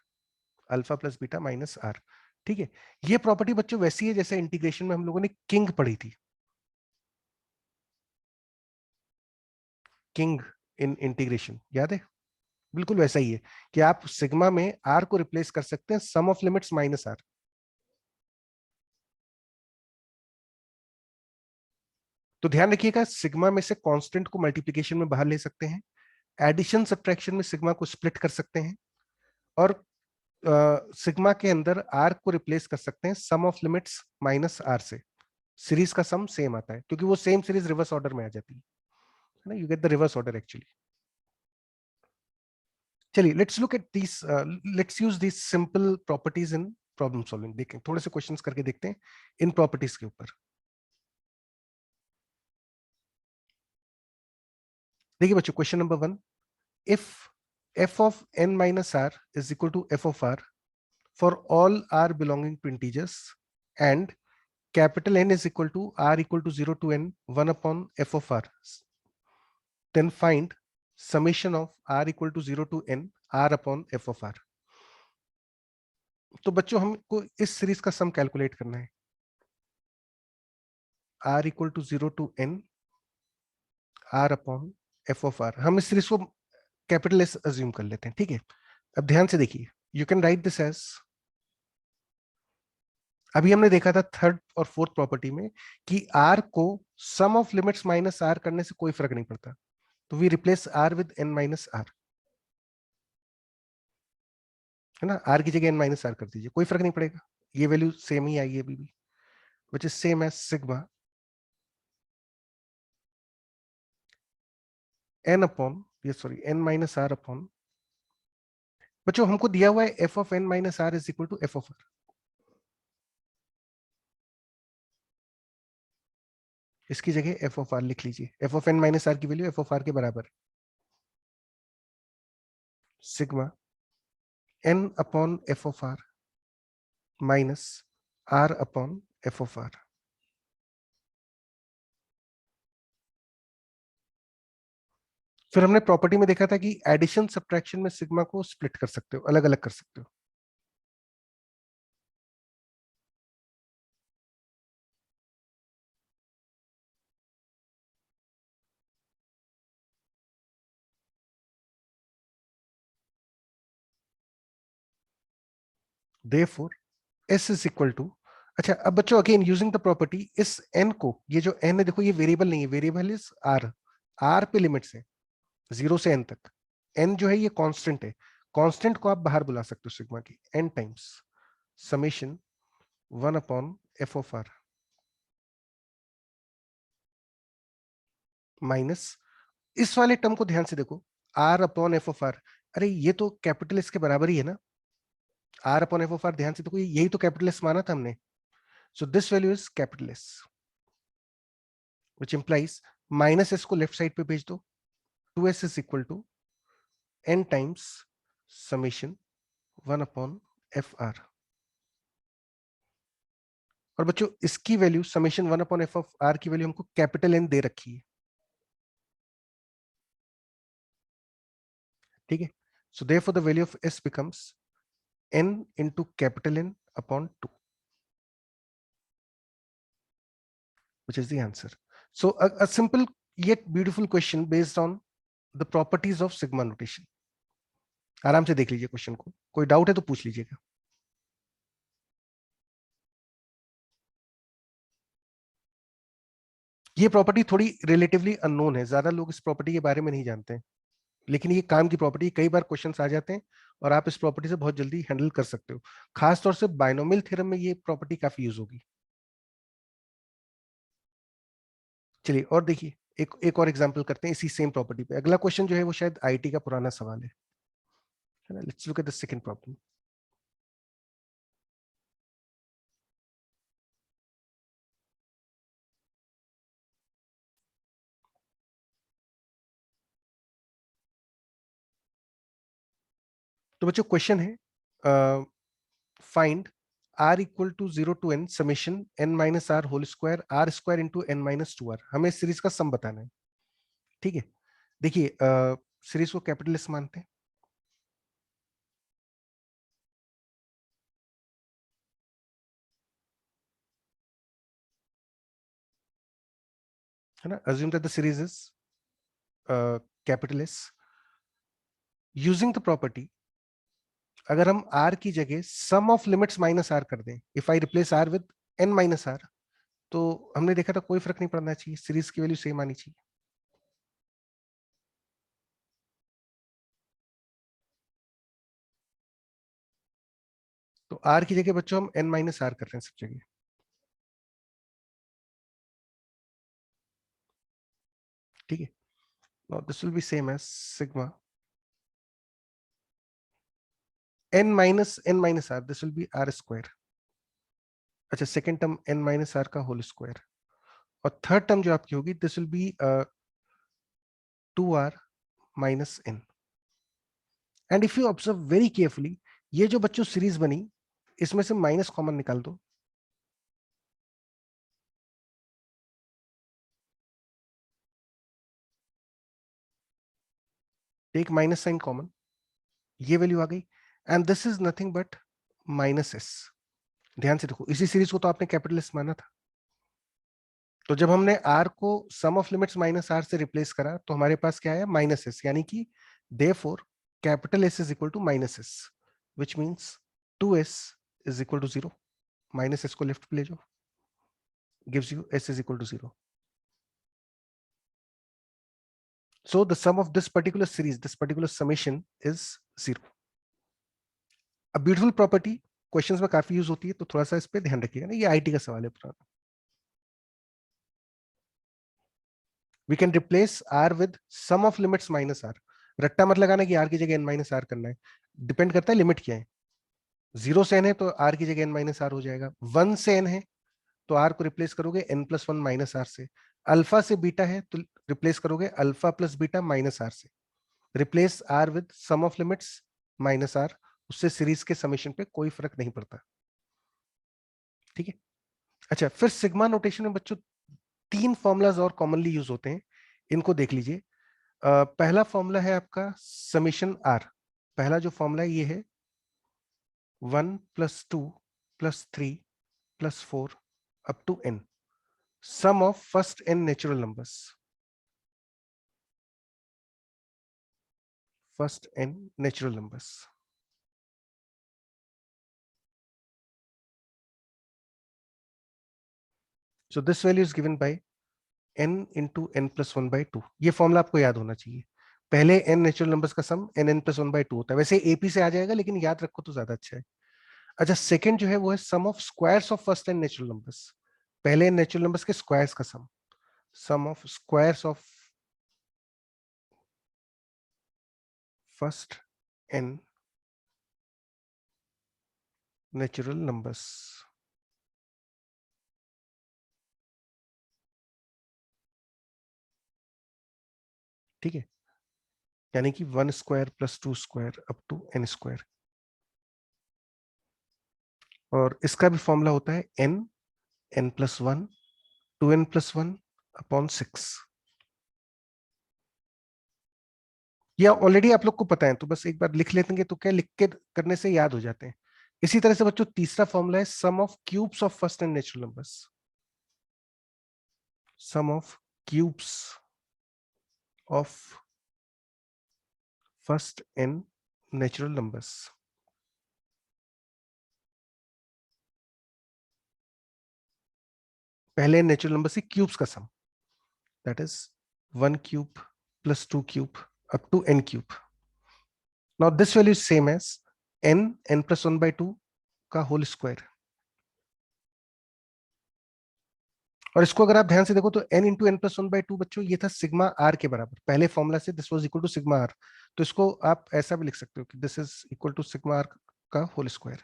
alpha plus beta minus R. ठीक है, ये प्रॉपर्टी बच्चों वैसी है जैसे इंटीग्रेशन में हम लोगों ने किंग पढ़ी थी, किंग इन इंटीग्रेशन, याद है, बिल्कुल वैसा ही है कि आप सिग्मा में आर को रिप्लेस कर सकते हैं सम ऑफ लिमिट्स माइनस आर। तो ध्यान रखिएगा, सिग्मा में से कांस्टेंट को मल्टीप्लिकेशन में बाहर ले सकते हैं, एडिशन सब्ट्रैक्शन में सिग्मा को स्प्लिट कर सकते हैं, और सिग्मा के अंदर आर को रिप्लेस कर सकते हैं सम ऑफ लिमिट्स माइनस आर से। सीरीज का सम सेम आता है क्योंकि वो सेम सीरीज रिवर्स ऑर्डर में आ जाती है ना, you get the reverse order actually. चलिए let's look at this, let's use this simple properties in problem solving. देखें, थोड़े से क्वेश्चंस करके देखते हैं इन प्रॉपर्टीज के ऊपर। देखिए बच्चों, question number 1, if f of n minus r is equal to f of r for all r belonging to integers, and capital N is equal to r equal to 0 to n 1 upon f of r, then find summation of r equal to 0 to n r upon f of r। तो बच्चों हमको इस series का सम calculate करना है, r equal to 0 to n r upon f of r। हम इस series को कैपिटल एस अज्यूम कर लेते हैं, ठीक है। अब ध्यान से देखिए, you can write this as, अभी हमने देखा था थर्ड और फोर्थ प्रॉपर्टी में कि आर को sum of limits minus R करने से कोई फर्क नहीं पड़ता, तो we replace R with N minus R, है ना। आर की जगह एन माइनस आर कर दीजिए, कोई फर्क नहीं पड़ेगा, ये वैल्यू सेम ही आएगी अभी भी, which is same as sigma n upon, ये sorry n minus r upon, बच्चों हमको दिया हुआ है f of n minus r is equal to f of r, इसकी जगह एफ ऑफ आर लिख लीजिए, f of n minus r की वैल्यू एफ ऑफ आर के बराबर sigma n upon F of r minus r upon F of r. फिर हमने property में देखा था कि एडिशन सब्ट्रैक्शन में सिग्मा को स्प्लिट कर सकते हो, अलग अलग कर सकते हो। Therefore s is equal to, अच्छा अब बच्चों अगेन यूजिंग द प्रॉपर्टी, इस n को, ये जो n है देखो ये वेरिएबल नहीं है, वेरिएबल इज r, r पे लिमिट्स है 0 से n तक, n जो है ये कांस्टेंट है, कांस्टेंट को आप बाहर बुला सकते हो सिग्मा की n times summation 1 upon f of r minus, इस वाले टर्म को ध्यान से देखो, r upon f of r, अरे ये तो कैपिटल एस के बराबर ही है ना, r upon f of r, ध्यान से देखो यही तो कैपिटल एस माना था हमने, so this value is capital S, which implies minus S को लेफ्ट साइड पे भेज दो, 2s is equal to n times summation 1 upon F R. और बच्चों इसकी वैल्यू summation 1 upon F of R की वैल्यू हमको कैपिटल एन दे रखी है, ठीक है। So therefore the value of S becomes n into capital N upon 2, which is the answer. So a simple yet beautiful question based on the properties of sigma notation. आराम से देख लीजिए question को, कोई डाउट है तो पूछ लीजिएगा। ये प्रॉपर्टी थोड़ी रिलेटिवली अननोन है, ज्यादा लोग इस प्रॉपर्टी के बारे में नहीं जानते हैं, लेकिन ये काम की प्रॉपर्टी, कई बार क्वेश्चंस आ जाते हैं और आप इस प्रॉपर्टी से बहुत जल्दी हैंडल कर सकते हो। खास तौर से बाइनोमियल थ्योरम में ये प्रॉपर्टी काफी यूज होगी। चलिए और देखिए, एक और एग्जांपल करते हैं इसी सेम प्रॉपर्टी पे। अगला क्वेश्चन जो है वो शायद आईटी का पुराना सवाल है ना। Let's look at the second problem. तो बच्चों क्वेश्चन है, find r equal to 0 to n summation n minus R whole square r square into n minus 2r। हमें इस सीरीज का सम बताना है, ठीक है। देखिए सीरीज को कैपिटल एस मानते हैं, है ना। Assume that the series is capital S. Using the property, अगर हम r की जगह sum of limits minus R कर दें, if I replace r with n minus R, तो हमने देखा था कोई फर्क नहीं पड़ना चाहिए, सीरीज की वैल्यू सेम आनी चाहिए। तो r की जगह बच्चों हम n माइनस आर कर रहे हैं सब जगह, ठीक है। Now this will be same as sigma n minus are, this will be r square. अच्छा, second term n minus r का होल स्क्वायर, और थर्ड टर्म जो आपकी होगी this will be 2r minus n। And if you observe very carefully, ये जो बच्चों series बनी, इसमें से माइनस कॉमन निकाल दो, एक माइनस साइन कॉमन, ये वैल्यू आ गई, and this is nothing but minus S. ध्यान से देखो, इसी सीरीज को तो आपने कैपिटल एस माना था, तो जब हमने r को sum of limits minus r से रिप्लेस करा तो हमारे पास क्या आया, माइनस एस, यानी कि therefore capital S is equal to minus S, which means 2s is equal to 0। Minus S को लेफ्ट पे ले जाओ, gives you s is equal to 0। So the sum of this particular series, this particular summation is 0. A beautiful property, questions में काफी use होती है, तो थोड़ा सा इस पे ध्यान रखिएगा ना, ये आईटी का सवाल है पुराना। We can replace r with sum of limits minus r। रट्टा मत लगाना कि r की जगह n माइनस आर करना है, डिपेंड करता है लिमिट क्या है। 0 से n है तो r की जगह n माइनस आर हो जाएगा, 1 से n है तो r को रिप्लेस करोगे n plus one minus r से, अल्फा से बीटा है तो रिप्लेस करोगे alpha plus beta minus r से। Replace r with sum of limits minus r, उससे सीरीज के समेशन पे कोई फर्क नहीं पड़ता, ठीक है। अच्छा, फिर सिग्मा नोटेशन में बच्चों तीन फॉर्मूलाज और कॉमनली यूज होते हैं, इनको देख लीजिए। पहला फॉर्मूला है आपका समेशन आर। पहला जो फॉर्मूला है ये है 1 + 2 + 3 + 4 up to n, sum of first n natural numbers, first n natural numbers. So this value is given by n into n plus 1 by 2। ये फॉर्मूला आपको याद होना चाहिए। पहले n नेचुरल नंबर्स का सम n plus 1 by 2 होता है, वैसे एपी से आ जाएगा लेकिन याद रखो तो ज्यादा अच्छा है। अच्छा, सेकंड जो है वो है sum of squares of first n natural numbers. पहले n नेचुरल नंबर्स के स्क्वायर्स का sum, sum of squares of first n natural numbers. ठीक है, यानी कि 1 square plus 2 square up to n square. और इसका भी फॉर्मूला होता है n plus 1 2n plus 1 upon 6। या ऑलरेडी आप लोग को पता है, तो बस एक बार लिख लेते तो क्या लिख के करने से याद हो जाते हैं। इसी तरह से बच्चों तीसरा फॉर्मूला है sum of cubes of first n natural numbers. Sum of cubes of first n natural numbers. पहले नेचुरल नंबर से क्यूब्स का sum, that is 1 cube plus 2 cube up to n cube. Now this value is same as n plus 1 by 2 का whole square. और इसको अगर आप ध्यान से देखो तो n into N plus 1 by 2 बच्चों ये था सिग्मा आर के बराबर, पहले फॉर्मूला से this was equal to sigma r. तो इसको आप ऐसा भी लिख सकते हो कि this is equal to sigma r का होल स्क्वायर,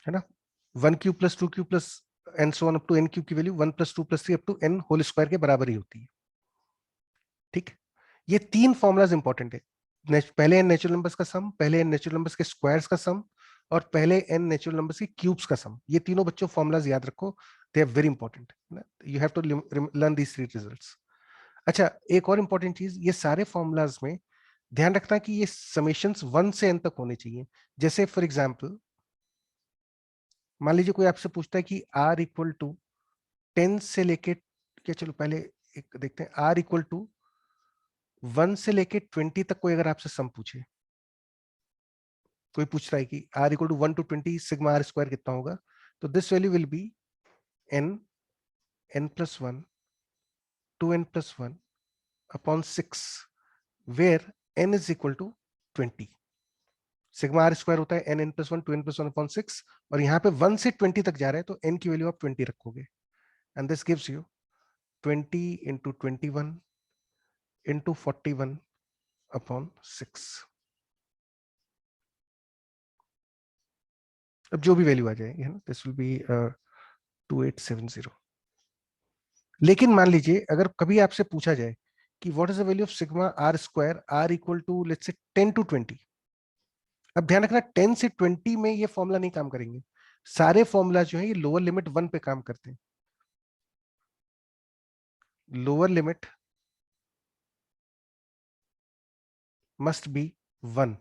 है ना। 1 cube plus 2 cube plus and so on up to n cube की value 1 plus 2 plus 3 up to n whole square के बराबर ही होती है। ठीक, ये तीन फॉर्मुलाज इंपॉर्टेंट है। पहले n नेचुरल नंबर्स का सम, पहले n नेचुरल नंबर्स के स्क्वायर्स का सम, और पहले n नेचुरल नंबर्स के क्यूब्स का सम। ये तीनों बच्चों फॉर्मुलाज याद रखो, they are very important. You have to learn these three results. अच्छा, एक और इंपॉर्टेंट चीज, ये सारे फॉर्मुलाज में ध्यान रखना कि ये समेशंस 1 से n तक होने चाहिए। जैसे फॉर एग्जांपल मान लीजिए कोई आपसे पूछता है कि r इक्वल टू 10 से लेके, क्या चलो पहले एक देखते हैं, r इक्वल टू 1 से लेके 20 तक कोई अगर आपसे सम पूछे, कोई पूछ रहा है कि r equal to 1 to 20 sigma are square कितना होगा, तो this value will be n plus 1 2n plus 1 upon 6 where n is equal to 20। Sigma are square होता है N plus 1 2n plus 1 upon 6, और यहाँ पे 1 से 20 तक जा रहा है तो n की वैल्यू आप 20 रखोगे, and this gives you 20 into 21 into 41 upon 6। अब जो भी वैल्यू आ जाएगी, है ना, दिस विल बी 2870। लेकिन मान लीजिए अगर कभी आपसे पूछा जाए कि what is the value of sigma are square R equal to let's say 10 to 20, अब ध्यान रखना 10 से 20 में ये फॉर्मूला नहीं काम करेंगे। सारे फॉर्मूला जो है ये लोअर लिमिट 1 पे काम करते हैं। Lower limit must be 1।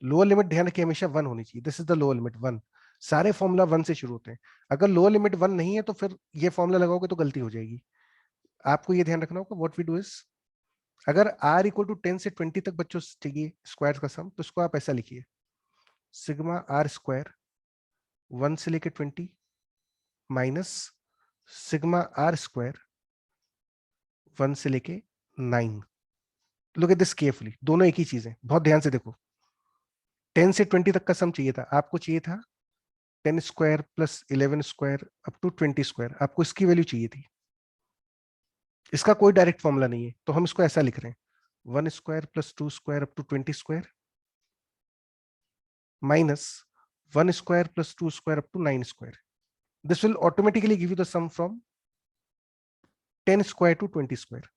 Lower limit ध्यान रखिए हमेशा 1 होनी चाहिए, this is the lower limit 1। सारे फॉर्मूला 1 से शुरू होते हैं। अगर लोअर लिमिट 1 नहीं है तो फिर ये फॉर्मूला लगाओगे तो गलती हो जाएगी। आपको ये ध्यान रखना होगा, व्हाट वी डू इज, अगर r इक्वल टू 10 से 20 तक बच्चों चाहिए स्क्वायर का सम, तो इसको आप ऐसा लिखिए, सिग्मा आर स्क्वायर 1 से लेके 20 माइनस सिग्मा आर स्क्वायर 1 से लेके 9। लुक एट दिस केयरफुली, दोनों एक ही चीज है, बहुत ध्यान से देखो। 10 से 20 तक का सम चाहिए था, आपको चाहिए था 10 square plus 11 square up to 20 square, आपको इसकी वैल्यू चाहिए थी। इसका कोई डायरेक्ट फॉर्मूला नहीं है, तो हम इसको ऐसा लिख रहे हैं 1 square plus 2 square up to 20 square minus 1 square plus 2 square up to 9 square. This will automatically give you the sum from 10 square to 20 square,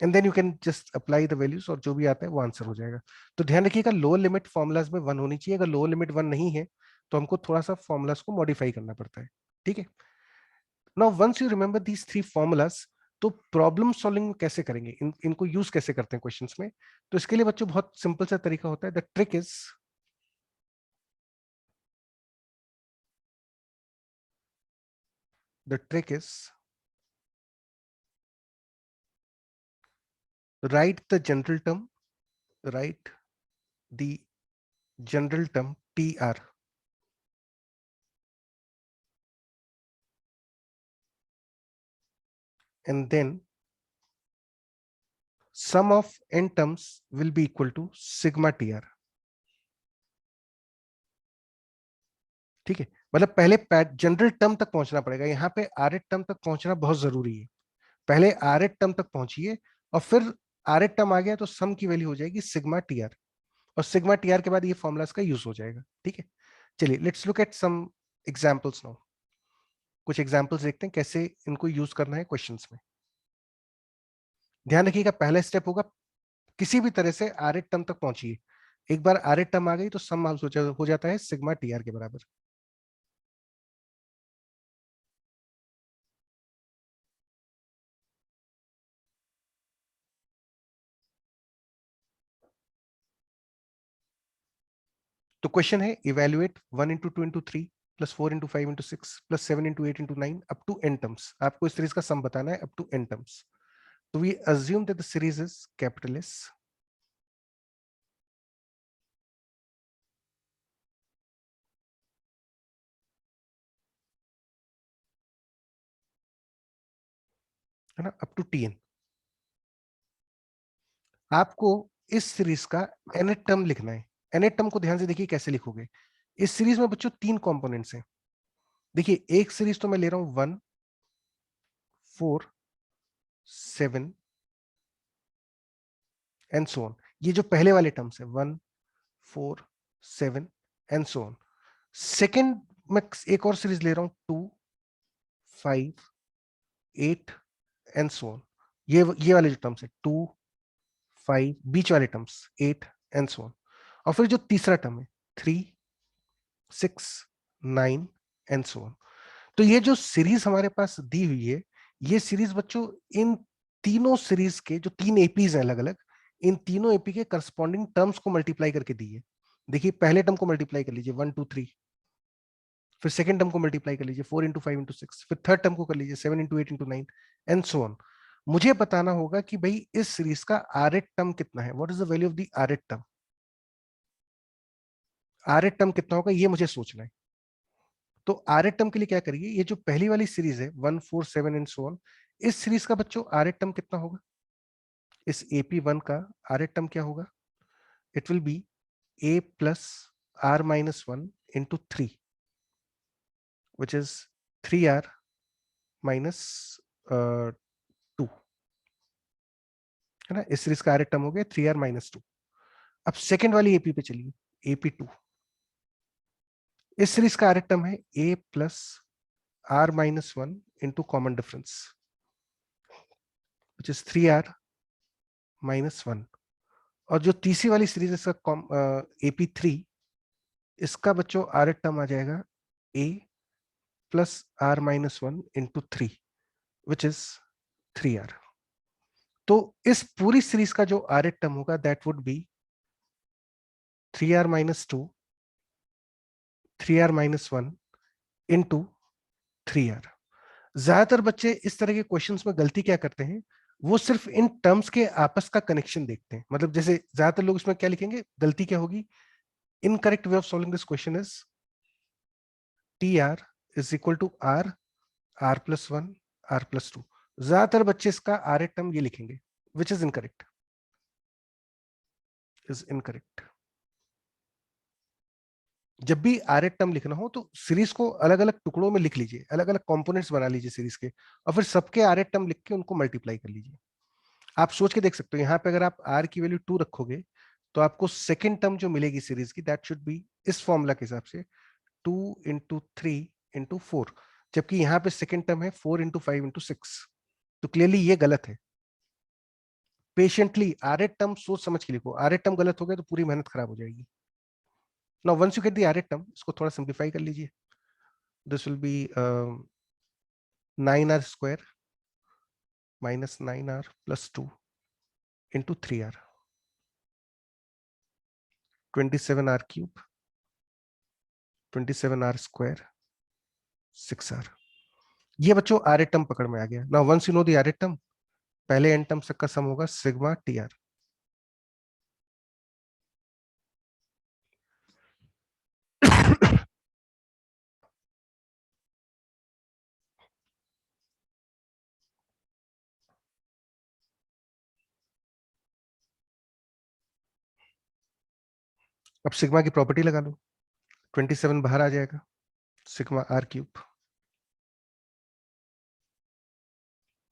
and then you can just apply the values और जो भी आता है वो answer हो जाएगा। तो ध्यान रखिएगा लोअर लिमिट फॉर्मुलाज में 1 होनी चाहिए, अगर लोअर लिमिट 1 नहीं है तो हमको थोड़ा सा फॉर्मुलाज को मॉडिफाई करना पड़ता है। ठीक है, now once you remember these three formulas, तो प्रॉब्लम सॉल्विंग में कैसे करेंगे, इनको यूज कैसे करते हैं क्वेश्चंस में, तो इसके लिए बच्चों बहुत सिंपल सा तरीका होता है। The trick is, the trick is write the general term, write the general term TR, and then sum of n terms will be equal to sigma TR। ठीक है, मतलब पहले जनरल टर्म तक पहुंचना पड़ेगा, यहाँ पे आर टर्म तक पहुंचना बहुत जरूरी है। पहले आर टर्म तक पहुंचिए और फिर आर टर्म आ गया तो सम की वैल्यू हो जाएगी सिग्मा टीआर। और सिग्मा टी आर के बाद ये फॉर्मूला का यूज हो जाएगा। ठीक है, चलिए let's look at some examples now. कुछ एग्जांपल्स देखते हैं कैसे इनको यूज करना है क्वेश्चंस में। ध्यान रखिएगा, पहला स्टेप होगा किसी भी तरह से आर एट टर्म तक पहुंचिए। एक बार आर एट टर्म आ गई तो सम हो जाता है सिग्मा टी आर के बराबर। तो क्वेश्चन है evaluate 1 into 2 into 3 plus 4 into 5 into 6 plus 7 into 8 into 9 up to N terms. आपको इस सीरीज का सम बताना है अप टू एन टर्म्स। तो we assume that the series is capital S, है ना, अप टू टी एन। आपको इस सीरीज का nth टर्म लिखना है। nth टर्म को ध्यान से देखिए कैसे लिखोगे। इस सीरीज में बच्चों तीन कंपोनेंट्स हैं। देखिए एक सीरीज तो मैं ले रहा हूं 1 4 7 एंड सो ऑन। ये जो पहले वाले टर्म्स है 1 4 7 एंड सो ऑन। सेकेंड मैं एक और सीरीज ले रहा हूं 2 5 8 एंड सो ऑन। ये वाले जो टर्म्स है 2 5, बीच वाले टर्म्स 8 एंड सो ऑन। और फिर जो तीसरा टर्म है 3 6 9 एंड सो ऑन। तो ये जो सीरीज हमारे पास दी हुई है, ये सीरीज बच्चों इन तीनों सीरीज के जो तीन एपीज हैं अलग अलग, इन तीनों एपी के करस्पॉन्डिंग टर्म्स को मल्टीप्लाई करके दी है। देखिए पहले टर्म को मल्टीप्लाई कर लीजिए 1 2 3, फिर सेकंड टर्म को मल्टीप्लाई कर लीजिए 4 इंटू 5 इंटू 6, फिर थर्ड टर्म को कर लीजिए 7 into 8 into 9 and so on. मुझे बताना होगा कि भाई इस सीरीज का आर एट टर्म कितना है, what is the value of the are eight term. Are eight term कितना होगा ये मुझे सोचना है। तो आर एट टर्म के लिए क्या करिए, ये जो पहली वाली सीरीज है 1 4 7 एंड सो ऑन, इस सीरीज का बच्चों आर एट टर्म कितना होगा। इस एपी वन का आर एट टर्म क्या होगा, it will be A plus are minus one into 3 which is 3r minus 2, है ना। इस सीरीज का आर एट टर्म हो गया 3r माइनस 2। अब सेकेंड वाली एपी पे चलिए, एपी टू। इस सीरीज का आर एट टर्म है a plus are minus one into common difference which is 3r minus one. और जो तीसरी वाली सीरीज इसका एपी थ्री, इसका बच्चों आर एट टर्म आ जाएगा a plus are minus one into 3 which is 3r। तो इस पूरी सीरीज का जो आर एट टर्म होगा that would be 3r minus two 3r minus one into 3r। ज्यादातर बच्चे इस तरह के क्वेश्चंस में गलती क्या करते हैं, वो सिर्फ इन टर्म्स के आपस का कनेक्शन देखते हैं। मतलब जैसे ज्यादातर लोग इसमें क्या लिखेंगे, गलती क्या होगी, incorrect way of solving this question is T R is equal to R, R plus one, R plus two. ज्यादातर बच्चे इसका आर एट टर्म ये लिखेंगे which is incorrect, is incorrect. जब भी आर एट टर्म लिखना हो तो सीरीज को अलग अलग टुकड़ों में लिख लीजिए, अलग अलग कंपोनेंट्स बना लीजिए सीरीज के, और फिर सबके आर एट टर्म लिख के उनको मल्टीप्लाई कर लीजिए। आप सोच के देख सकते हो, यहाँ पे अगर आप आर की वैल्यू 2 रखोगे तो आपको सेकेंड टर्म जो मिलेगी सीरीज की दैट शुड बी इस फॉर्मूला के हिसाब से 2 इंटू 3 इंटू 4, जबकि यहाँ पे सेकेंड टर्म है 4 इंटू 5 इंटू 6। तो क्लियरली ये गलत है। पेशेंटली आर एट टर्म सोच समझ के लिखो, आर एट टर्म गलत हो गया तो पूरी मेहनत खराब हो जाएगी। Now once you get the are eight term, इसको थोड़ा सिंप्लीफाई कर लीजिए। This will be 9r square minus 9r plus 2 into 3r 27r cube 27r square 6r। ये बच्चों आर एट टर्म पकड़ में आ गया। Now once you know the are eight term, पहले एन टर्म का सम होगा सिग्मा टी आर। अब सिग्मा की प्रॉपर्टी लगा लो, 27 बाहर आ जाएगा, सिग्मा आर क्यूब,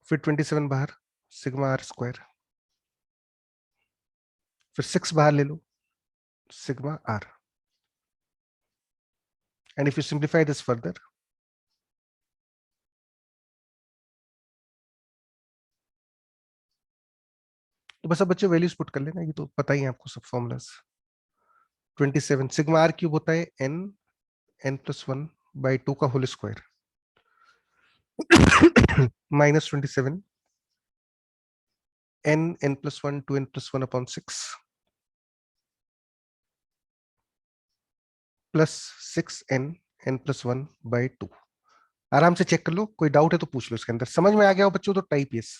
फिर 27 बाहर, सिग्मा आर स्क्वायर, फिर 6 बाहर ले लो, sigma r. And if you simplify this further, तो बस अब बच्चे वैल्यूज पुट कर लेना, ये तो पता ही है आपको सब फॉर्मूलाज। 27 सिग्मा आर क्यूब होता है n n+1/2 का whole square minus 27 n+1 2n+1/6 plus 6n n+1/2। आराम से चेक कर लो, कोई डाउट है तो पूछ लो। इसके अंदर समझ में आ गया हो बच्चों तो टाइप यस।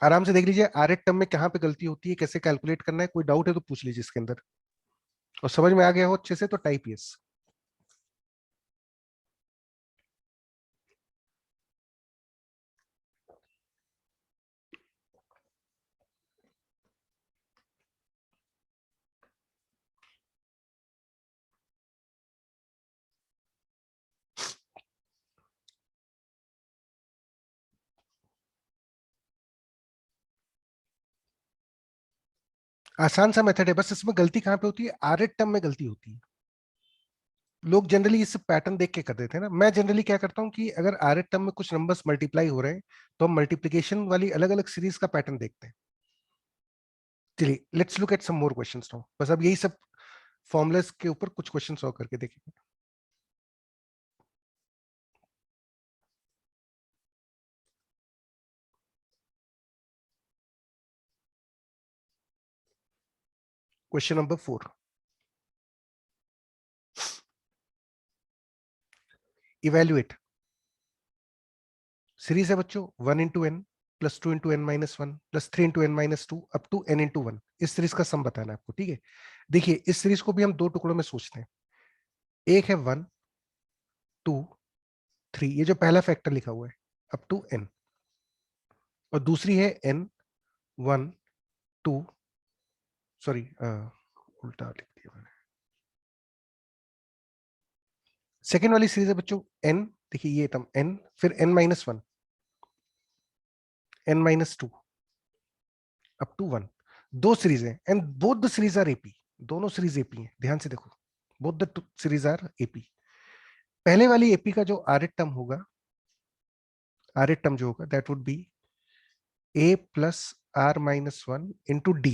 आराम से देख लीजिए आर एट टर्म में कहां पे गलती होती है, कैसे कैलकुलेट करना है, कोई डाउट है तो पूछ लीजिए इसके अंदर। और समझ में आ गया हो अच्छे से तो टाइप यस। आसान सा मेथड है, बस इसमें गलती कहां पे होती है, आर एट टर्म में गलती होती है। लोग जनरली इस पैटर्न देख के कर देते हैं ना। मैं जनरली क्या करता हूं कि अगर आर एट टर्म में कुछ नंबर्स मल्टीप्लाई हो रहे हैं तो हम मल्टीप्लीकेशन वाली अलग अलग सीरीज का पैटर्न देखते हैं। चलिए let's look at some more questions now. बस अब यही सब फॉर्मुलास के ऊपर कुछ क्वेश्चन सॉल्व करके देखेंगे। Question number 4, evaluate. सीरीज है बच्चों 1 × n plus 2 × n−1 plus 3 × n−2 up to n × 1। इस सीरीज का सम बताना है आपको, ठीक है। देखिए इस सीरीज को भी हम दो टुकड़ों में सोचते हैं। एक है 1 2 3, ये जो पहला फैक्टर लिखा हुआ है अप टू n, और दूसरी है n 1 2, सॉरी उल्टा लिख दिया मैंने। सेकेंड वाली सीरीज है बच्चों n, देखिए ये टर्म n फिर n−1 n−2 अप टू 1। दो सीरीज है and both the series are AP. दोनों सीरीज एपी हैं, ध्यान से देखो, both the series are AP. पहले वाली एपी का जो आर एट टर्म होगा, आर एट टर्म जो होगा that would be a plus r−1 into D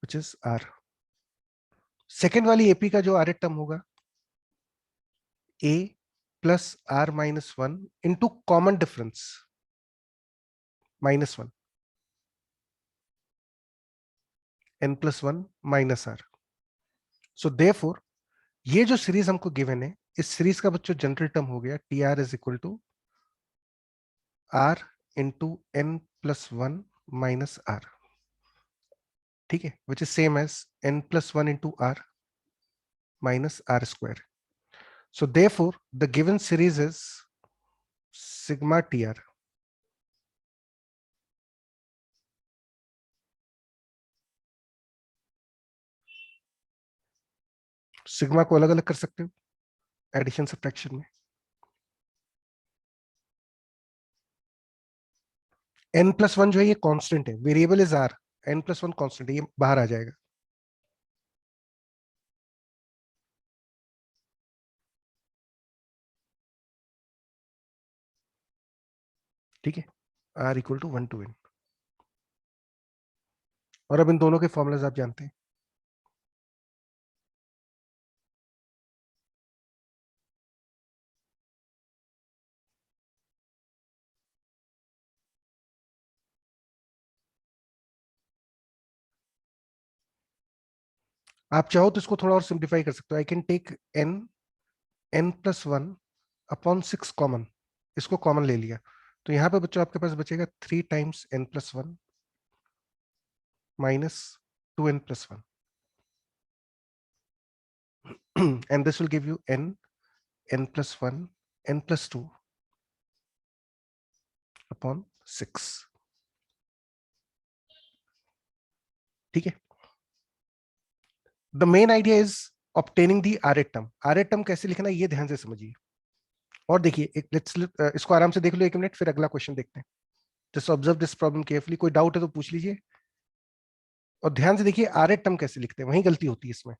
which is r। Second वाली एपी का जो आर एट टर्म होगा a plus r−1 into common difference -1 n+1 minus r। So therefore ये जो series हमको given है, इस सीरीज का बच्चों जनरल टर्म हो गया T R is equal to r into n+1 minus r, ठीक है, which is same as n+1 into r minus r square. So therefore, the given series is sigma tr. Sigma को अलग अलग कर सकते हो एडिशन सब्ट्रैक्शन में। n+1 जो है ये कांस्टेंट है, variable is r, n+1 constant है, ये बाहर आ जाएगा। ठीक है, r equal to 1 to n। और अब इन दोनों के फॉर्मूलाज आप जानते हैं। आप चाहो तो इसको थोड़ा और सिंप्लीफाई कर सकते हो। I can take n n+1 upon 6 common, इसको कॉमन ले लिया तो यहाँ पे बच्चों आपके पास बचेगा 3 times n+1 minus 2n+1 and this will give you n+1 n+2 upon 6। ठीक है, the main idea is obtaining the R eight term. Are eight term कैसे लिखना है ये ध्यान से समझिए। और देखिए एक लेट्स इसको आराम से देख लो 1 मिनट, फिर अगला क्वेश्चन देखते हैं। Just observe this problem carefully, कोई डाउट है तो पूछ लीजिए। और ध्यान से देखिए आर एट टर्म कैसे लिखते हैं, वही गलती होती है इसमें।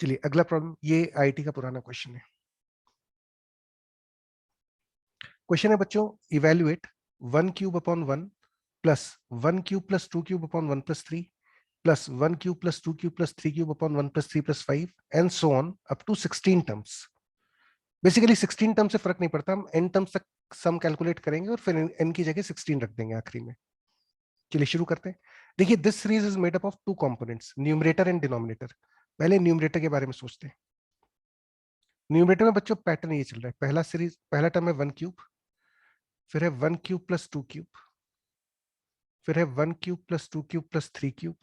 चलिए अगला प्रॉब्लम, ये आईटी का पुराना क्वेश्चन है। क्वेश्चन है बच्चों, evaluate 1 cube upon 1 plus 1 cube plus 2 cube upon 1 plus 3 plus 1 cube plus 2 cube plus 3 cube upon 1 plus 3 plus 5 and so on up to 16 terms. Basically 16 term से फर्क नहीं पड़ता, हम एन टर्म्स तक सम कैलकुलेट करेंगे और फिर एन की जगह 16 रख देंगे आखिरी में। चलिए शुरू करते हैं। देखिए this series is made up of two components, numerator and denominator. पहले न्यूमरेटर के बारे में सोचते हैं। न्यूमरेटर में बच्चों पैटर्न ये चल रहा है, पहला टर्म है 1 क्यूब, फिर है 1 क्यूब प्लस 2 क्यूब, फिर है 1 cube plus 2 cube plus 3 cube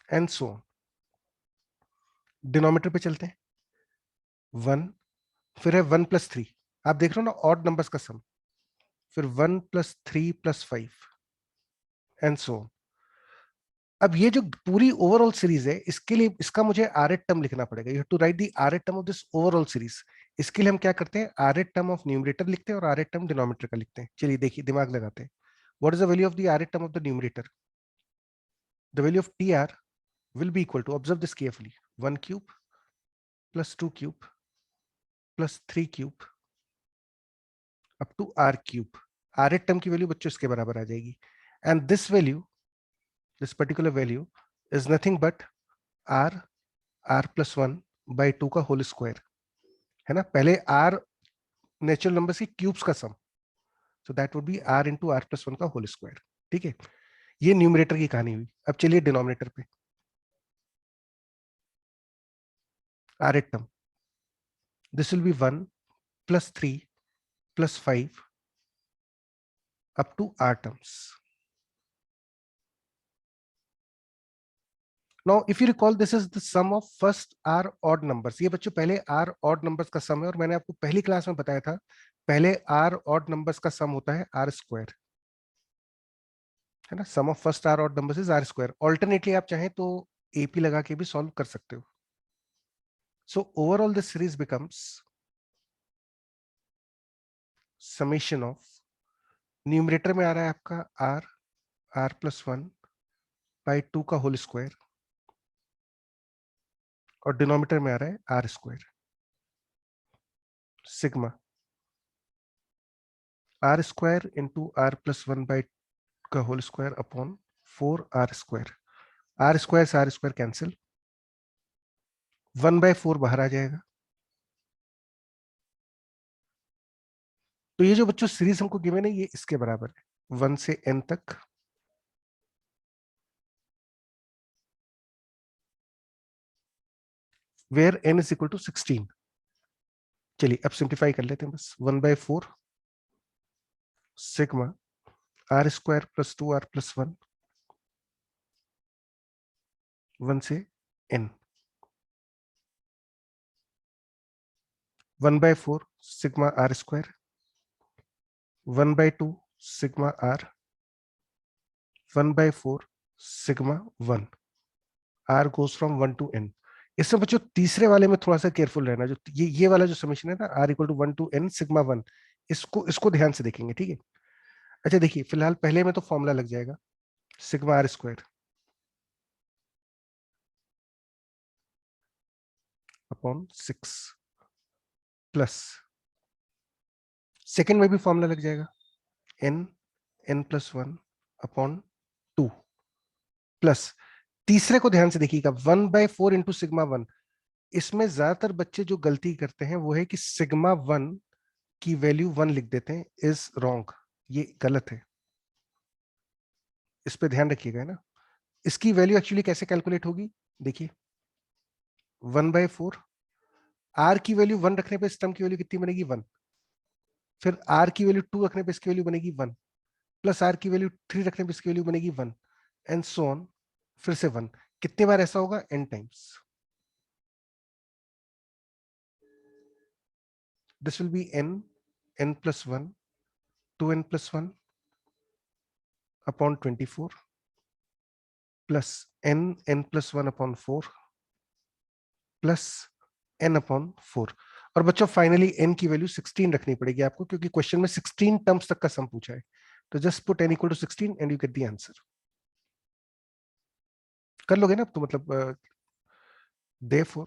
and so on. Denominator पे चलते हैं, 1, फिर है 1 प्लस 3, आप देख रहे हो ना ऑड नंबर्स का सम, फिर 1 plus 3 plus 5 and so on. अब ये जो पूरी ओवरऑल सीरीज है, इसके लिए इसका मुझे आर एट टर्म लिखना पड़ेगा। You have to write the are eight term of this overall series. इसके लिए हम क्या करते हैं, R eight term of numerator लिखते हैं और आर एट टर्म डिनोमिनेटर का लिखते हैं। चलिए देखिए दिमाग लगाते हैं। What is the value of the are eight term of the numerator? The value of T R will be equal to, observe this carefully, 1 cube plus 2 cube plus 3 cube up to r cube। r th term की value बच्चों इसके बराबर आ जाएगी, and this particular value is nothing but r plus 1 by 2 का whole square, है ना। पहले r नेचुरल नंबर की क्यूब्स का sum, so that would be r into r plus 1 का होल स्क्वायर। ठीक है, ये न्यूमरेटर की कहानी हुई। अब चलिए डिनोमिनेटर पे, r th term, this will be 1 plus 3 plus 5 up to r terms. Now if you recall, this is the sum of first r odd numbers। ये बच्चों पहले r odd numbers का सम है, और मैंने आपको पहली क्लास में बताया था पहले r odd numbers का सम होता है r स्क्वायर, है ना। Sum of first r odd numbers is r square. Alternately आप चाहें तो ap लगा के भी सॉल्व कर सकते हो। So overall this series becomes summation of, numerator में आ रहा है आपका r प्लस 1 बाई 2 का होल स्क्वायर, और डिनोमिनेटर में आ रहा है r square, sigma are square into r plus 1 by का whole square upon 4r square. R square से आर स्क्वायर कैंसिल, 1/4 बाहर आ जाएगा। तो ये जो बच्चों सीरीज हमको गिवन है, ये इसके बराबर है 1 से n तक, where n is equal to 16। चलिए अब सिंप्लीफाई कर लेते हैं बस, 1/4 sigma are square plus 2r plus 1, 1 से n, 1/4 sigma are square, 1/2 sigma R, 1/4 sigma 1। R goes from 1 to n। इसमें बच्चों तीसरे वाले में थोड़ा सा केयरफुल रहना, जो ये वाला जो समीशन है ना, r equal to 1 to n sigma 1, इसको इसको ध्यान से देखेंगे, ठीक है। अच्छा देखिए फिलहाल पहले में तो फॉर्मूला लग जाएगा, sigma are square upon 6 plus, second में भी फॉर्मूला लग जाएगा, n प्लस 1 अपॉन 2 प्लस, तीसरे को ध्यान से देखिएगा 1/4 इंटू सिग्मा 1। इसमें ज्यादातर बच्चे जो गलती करते हैं वो है कि सिग्मा 1 की वैल्यू 1 लिख देते हैं, इज रॉन्ग, ये गलत है, इस पे ध्यान रखिएगा, है ना। इसकी वैल्यू एक्चुअली कैसे कैलकुलेट होगी, देखिए 1/4, आर की वैल्यू 1 रखने पे इस टर्म की वैल्यू कितनी बनेगी 1, फिर आर की वैल्यू 2 रखने पे इसकी वैल्यू बनेगी 1, प्लस आर की वैल्यू 3 रखने पे इसकी वैल्यू बनेगी 1 एंड सो ऑन, फिर से 1। कितने बार ऐसा होगा? n times. This will be n plus 1, 2n plus 1 upon 24 plus n plus 1 upon 4 plus n upon 4. और बच्चों फाइनली n की वैल्यू 16 रखनी पड़ेगी आपको, क्योंकि क्वेश्चन में 16 टर्म्स तक का सम पूछा है. तो just put n equal to 16 and you get the answer. कर लोगे ना अब तो? मतलब therefore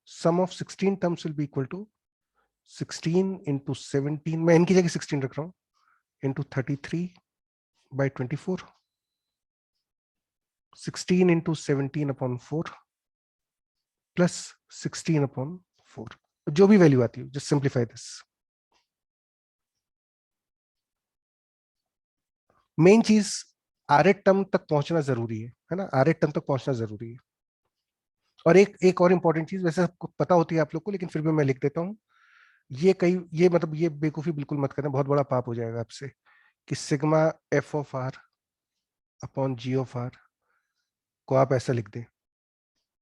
sum of 16 terms will be equal to 16 into 17, मैं n की जगह 16 रख रहा हूं, into 33 by 24, 16 into 17 upon 4 plus 16 upon 4. जो भी वैल्यू आती है, just simplify this. मेन चीज आरएट टर्म तक पहुंचना जरूरी है ना? आरएट टर्म तक पहुंचना जरूरी है. और एक और इंपॉर्टेंट चीज, वैसे सबको पता होती है आप लोग को, लेकिन फिर भी मैं लिख देता हूं. ये मतलब ये बेवकूफी बिल्कुल मत करना, बहुत बड़ा पाप हो जाएगा आपसे, कि sigma F of R upon G of R को आप ऐसा लिख दें.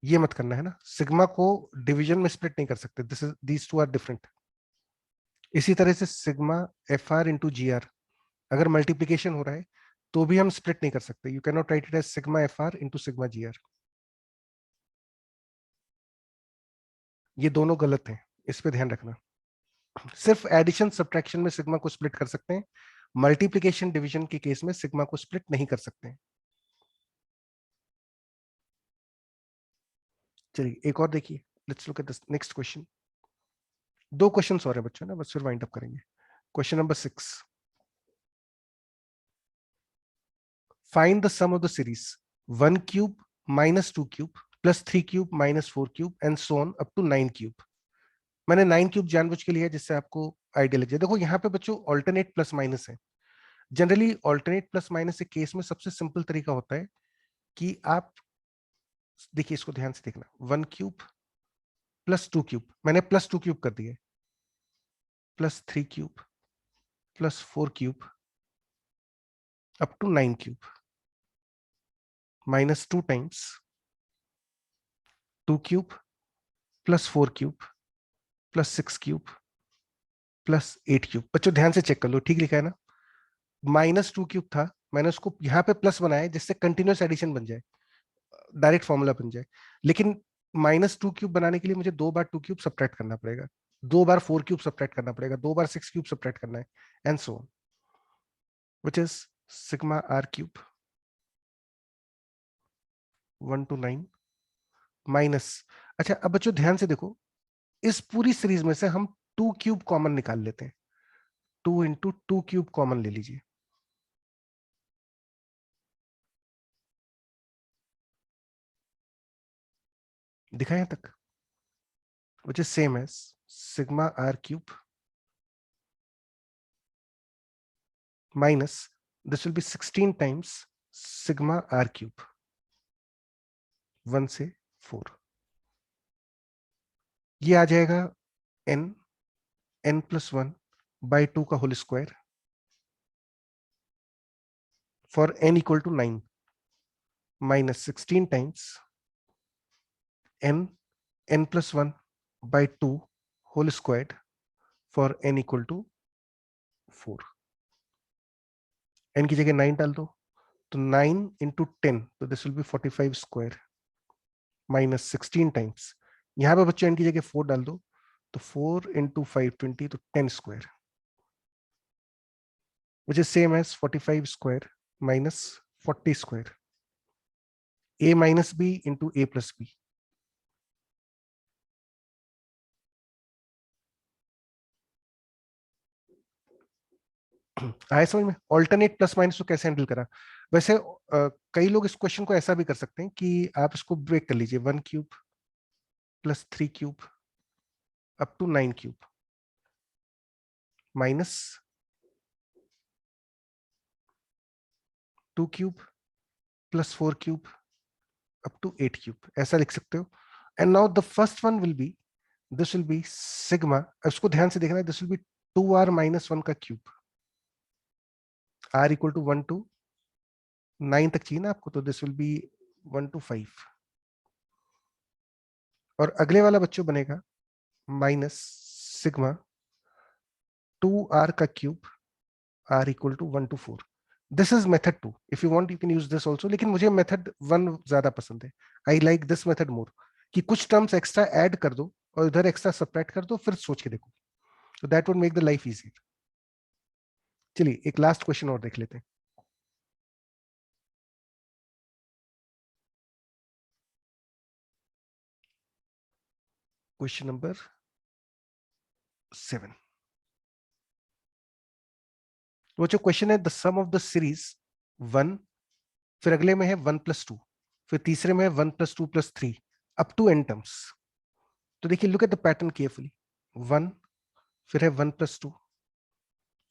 ये मत करना है ना. सिग्मा को डिवीजन में स्प्लिट नहीं कर सकते. These two are different. इसी तरह से sigma F R into G R अगर मल्टीप्लीकेशन हो रहा है तो भी हम स्प्लिट नहीं कर सकते. You can not write it as sigma F R into sigma G R. ये दोनों गलत हैं, इस पे ध्यान रखना. सिर्फ एडिशन सब्ट्रैक्शन में सिग्मा को स्प्लिट कर सकते हैं. मल्टीप्लीकेशन डिवीजन के केस में सिग्मा को स्प्लिट नहीं कर सकते हैं. चलिए एक और देखिए. Let's look at the next question. दो क्वेश्चन और है बच्चों ना, बस फिर वाइंड अप करेंगे. Question number 6. Find the sum of the series 1 cube minus 2 cube plus 3 cube minus 4 cube and so on up to 9 cube. मैंने 9 क्यूब जानबूझ के लिया जिससे आपको आइडिया लग जाए. देखो यहाँ पे बच्चों ऑल्टरनेट प्लस माइनस है. जनरली ऑल्टरनेट प्लस माइनस के केस में सबसे सिंपल तरीका होता है कि आप देखिए, इसको ध्यान से देखना. 1 क्यूब प्लस 2 क्यूब, मैंने प्लस 2 क्यूब कर दिया, plus 3 cube plus 4 cube up to 9 cube minus 2 times 2 cube plus 4 cube plus 6 cube plus 8 cube. बच्चों ध्यान से चेक कर लो, ठीक लिखा है ना? माइनस 2 क्यूब था, मैंने उसको यहाँ पे प्लस बनाया जिससे कंटिन्यूस एडिशन बन जाए, डायरेक्ट फॉर्मूला बन जाए. लेकिन माइनस 2 क्यूब बनाने के लिए मुझे 2 बार 2 क्यूब सब्ट्रैक्ट करना पड़ेगा, 2 बार 4 क्यूब सब्ट्रैक्ट करना पड़ेगा, 2 बार 6 क्यूब सब्ट्रैक्ट करना है, and so on, which is sigma R cube 1 to 9 minus. अच्छा अब बच्चों ध्यान से देखो, इस पूरी सीरीज में से हम 2 क्यूब कॉमन निकाल लेते हैं. 2 into 2 क्यूब कॉमन ले लीजिए. दिखा यहां तक? which is same as sigma r cube minus, this will be 16 times sigma r cube 1 से 4. ये आ जाएगा n plus 1 by 2 का whole square for n equal to 9 minus 16 times n plus 1 by 2 whole square for n equal to 4. n की जगह 9 डाल दो तो 9 into 10, तो this will B 45 square minus 16 times, यहां पे बच्चों n की जगह 4 डाल दो तो 4 into 520, तो 10 square, which is same as 45 square minus 40 square. a minus b into a plus b. आया समझ में? ऑल्टरनेट प्लस माइनस को कैसे हैंडल करा. वैसे कई लोग इस क्वेश्चन को ऐसा भी कर सकते हैं कि आप इसको ब्रेक कर लीजिए, 1 cube plus 3 cube up to 9 cube minus 2 cube plus 4 cube up to 8 cube, ऐसा लिख सकते हो. And now the first one will be, this will be sigma, इसको ध्यान से देखना है, this will be 2r minus 1 का cube, r equal to 1 to 9 तक चाहिए ना आपको, तो दिस विल बी 1 to 5. और अगले वाला बच्चों बनेगा माइनस सिग्मा 2r का cube r equal to 1 to 4. This is method 2. If you want you can use this also, लेकिन मुझे मेथड 1 ज्यादा पसंद है. I like this method more, कि कुछ टर्म्स एक्स्ट्रा ऐड कर दो और इधर एक्स्ट्रा सब्ट्रैक्ट कर दो, फिर सोच के देखो. So that would make the life easier. चलिए एक लास्ट क्वेश्चन और देख लेते हैं. Question number 7. वो जो क्वेश्चन है, the sum of the series 1, फिर अगले में है 1+2, फिर तीसरे में है 1+2+3 अप टू n टर्म्स. तो देखिए, look at the pattern carefully. 1, फिर है 1+2,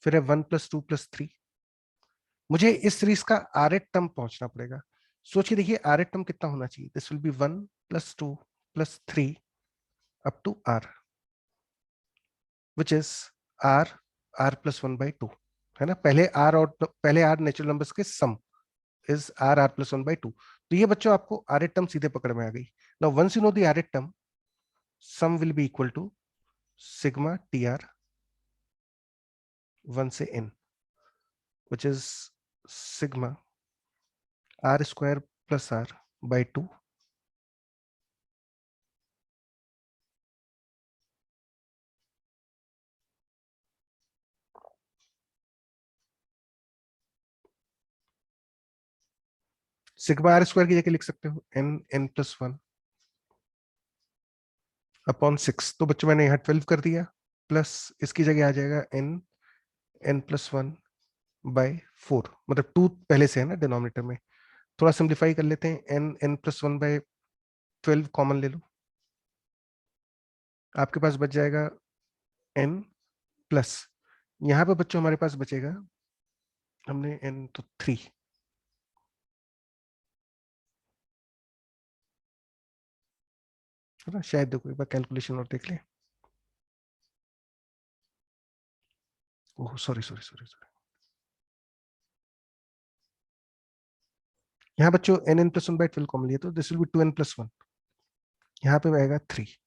फिर है 1+2+3. मुझे इस सीरीज का rth टर्म पहुंचना पड़ेगा. सोच के देखिए rth टर्म कितना होना चाहिए. This will be 1+2+3 up to r, which is r plus 1/2, है ना. पहले r नेचुरल नंबर्स के सम इज r plus 1/2. तो ये बच्चों आपको rth टर्म सीधे पकड़ में आ गई. Now once you know the rth term, sum will be equal to sigma tr 1 से n, which is sigma r square plus r by 2 sigma r square की जगह लिख सकते हो n+1 अपॉन 6. तो बच्चों मैंने यहाँ 12 कर दिया, प्लस इसकी जगह आ जाएगा n+1 बाय 4, मतलब 2 पहले से है ना डिनोमिनेटर में. थोड़ा सिंप्लीफाई कर लेते हैं. n+1/12 कॉमन ले लो, आपके पास बच जाएगा n प्लस, यहाँ पे बच्चों हमारे पास बचेगा, हमने n तो 3, है ना. शायद देखो एक बार कैलकुलेशन और देख ले. Oh sorry sorry sorry sorry. यहाँ बच्चों n+1/12 कॉमन लिया, तो दिस विल बी 2n+1. यहाँ पे आएगा 3.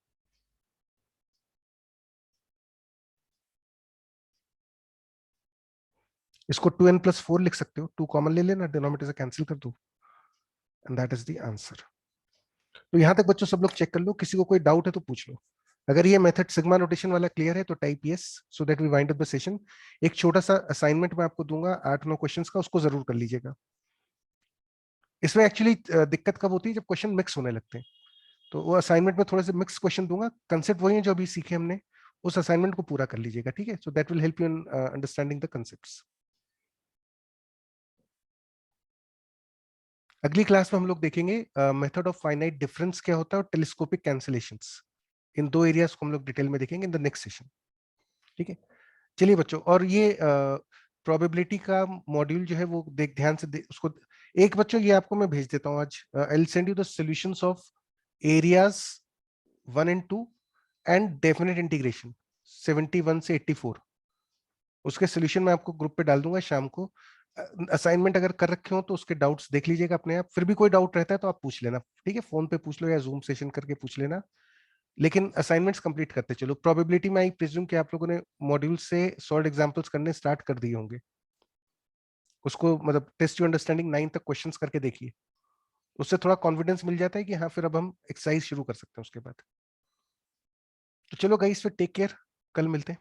इसको 2n+4 लिख सकते हो. 2 कॉमन ले लेना, डिनोमिनेटर से कैंसिल कर दो, and that is the answer. तो यहाँ तक बच्चों सब लोग चेक कर लो. किसी को कोई डाउट है तो पूछ लो. अगर ये मेथड सिग्मा नोटेशन वाला क्लियर है तो type yes, so that we wind up the session. एक छोटा सा असाइनमेंट मैं आपको दूंगा 8-9 क्वेश्चंस का, उसको जरूर कर लीजिएगा. इसमें एक्चुअली दिक्कत कब होती है, जब क्वेश्चन मिक्स होने लगते हैं. तो वो असाइनमेंट में थोड़े से मिक्स क्वेश्चन दूंगा. कंसेप्ट वही है जो अभी सीखे हमने, उस असाइनमेंट को पूरा कर लीजिएगा, ठीक है. So that will help you in understanding the concepts. अगली क्लास में हम लोग देखेंगे मेथड ऑफ फाइनाइट डिफरेंस क्या होता है और टेलीस्कोपिक कैंसिलेशंस. इन 2 एरियाज को हम लोग डिटेल में देखेंगे इन द नेक्स्ट सेशन, ठीक है. चलिए बच्चों, और ये प्रोबेबिलिटी का मॉड्यूल जो है वो ध्यान से उसको एक बच्चों ये आपको मैं भेज देता हूँ आज. I will send you the solutions of areas 1 and 2 and definite integration 71 से 84. उसके सोल्यूशन मैं आपको ग्रुप पे डाल दूंगा शाम को. असाइनमेंट अगर कर रखे हो तो उसके डाउट्स देख लीजिएगा अपने आप. फिर भी कोई डाउट रहता है तो आप पूछ लेना, ठीक है. फोन पे पूछ लो या जूम सेशन करके पूछ लेना. लेकिन असाइनमेंट्स कंप्लीट करते चलो. प्रोबेबिलिटी में आई प्रिज्यूम कि आप लोगों ने मॉड्यूल से सॉल्व एग्जांपल्स करने स्टार्ट कर दिए होंगे. उसको मतलब टेस्ट यू अंडरस्टैंडिंग 9 तक क्वेश्चंस करके देखिए. उससे थोड़ा कॉन्फिडेंस मिल जाता है कि हाँ फिर अब हम एक्सरसाइज शुरू कर सकते हैं उसके बाद. तो चलो गाइस, फिर टेक केयर, कल मिलते हैं.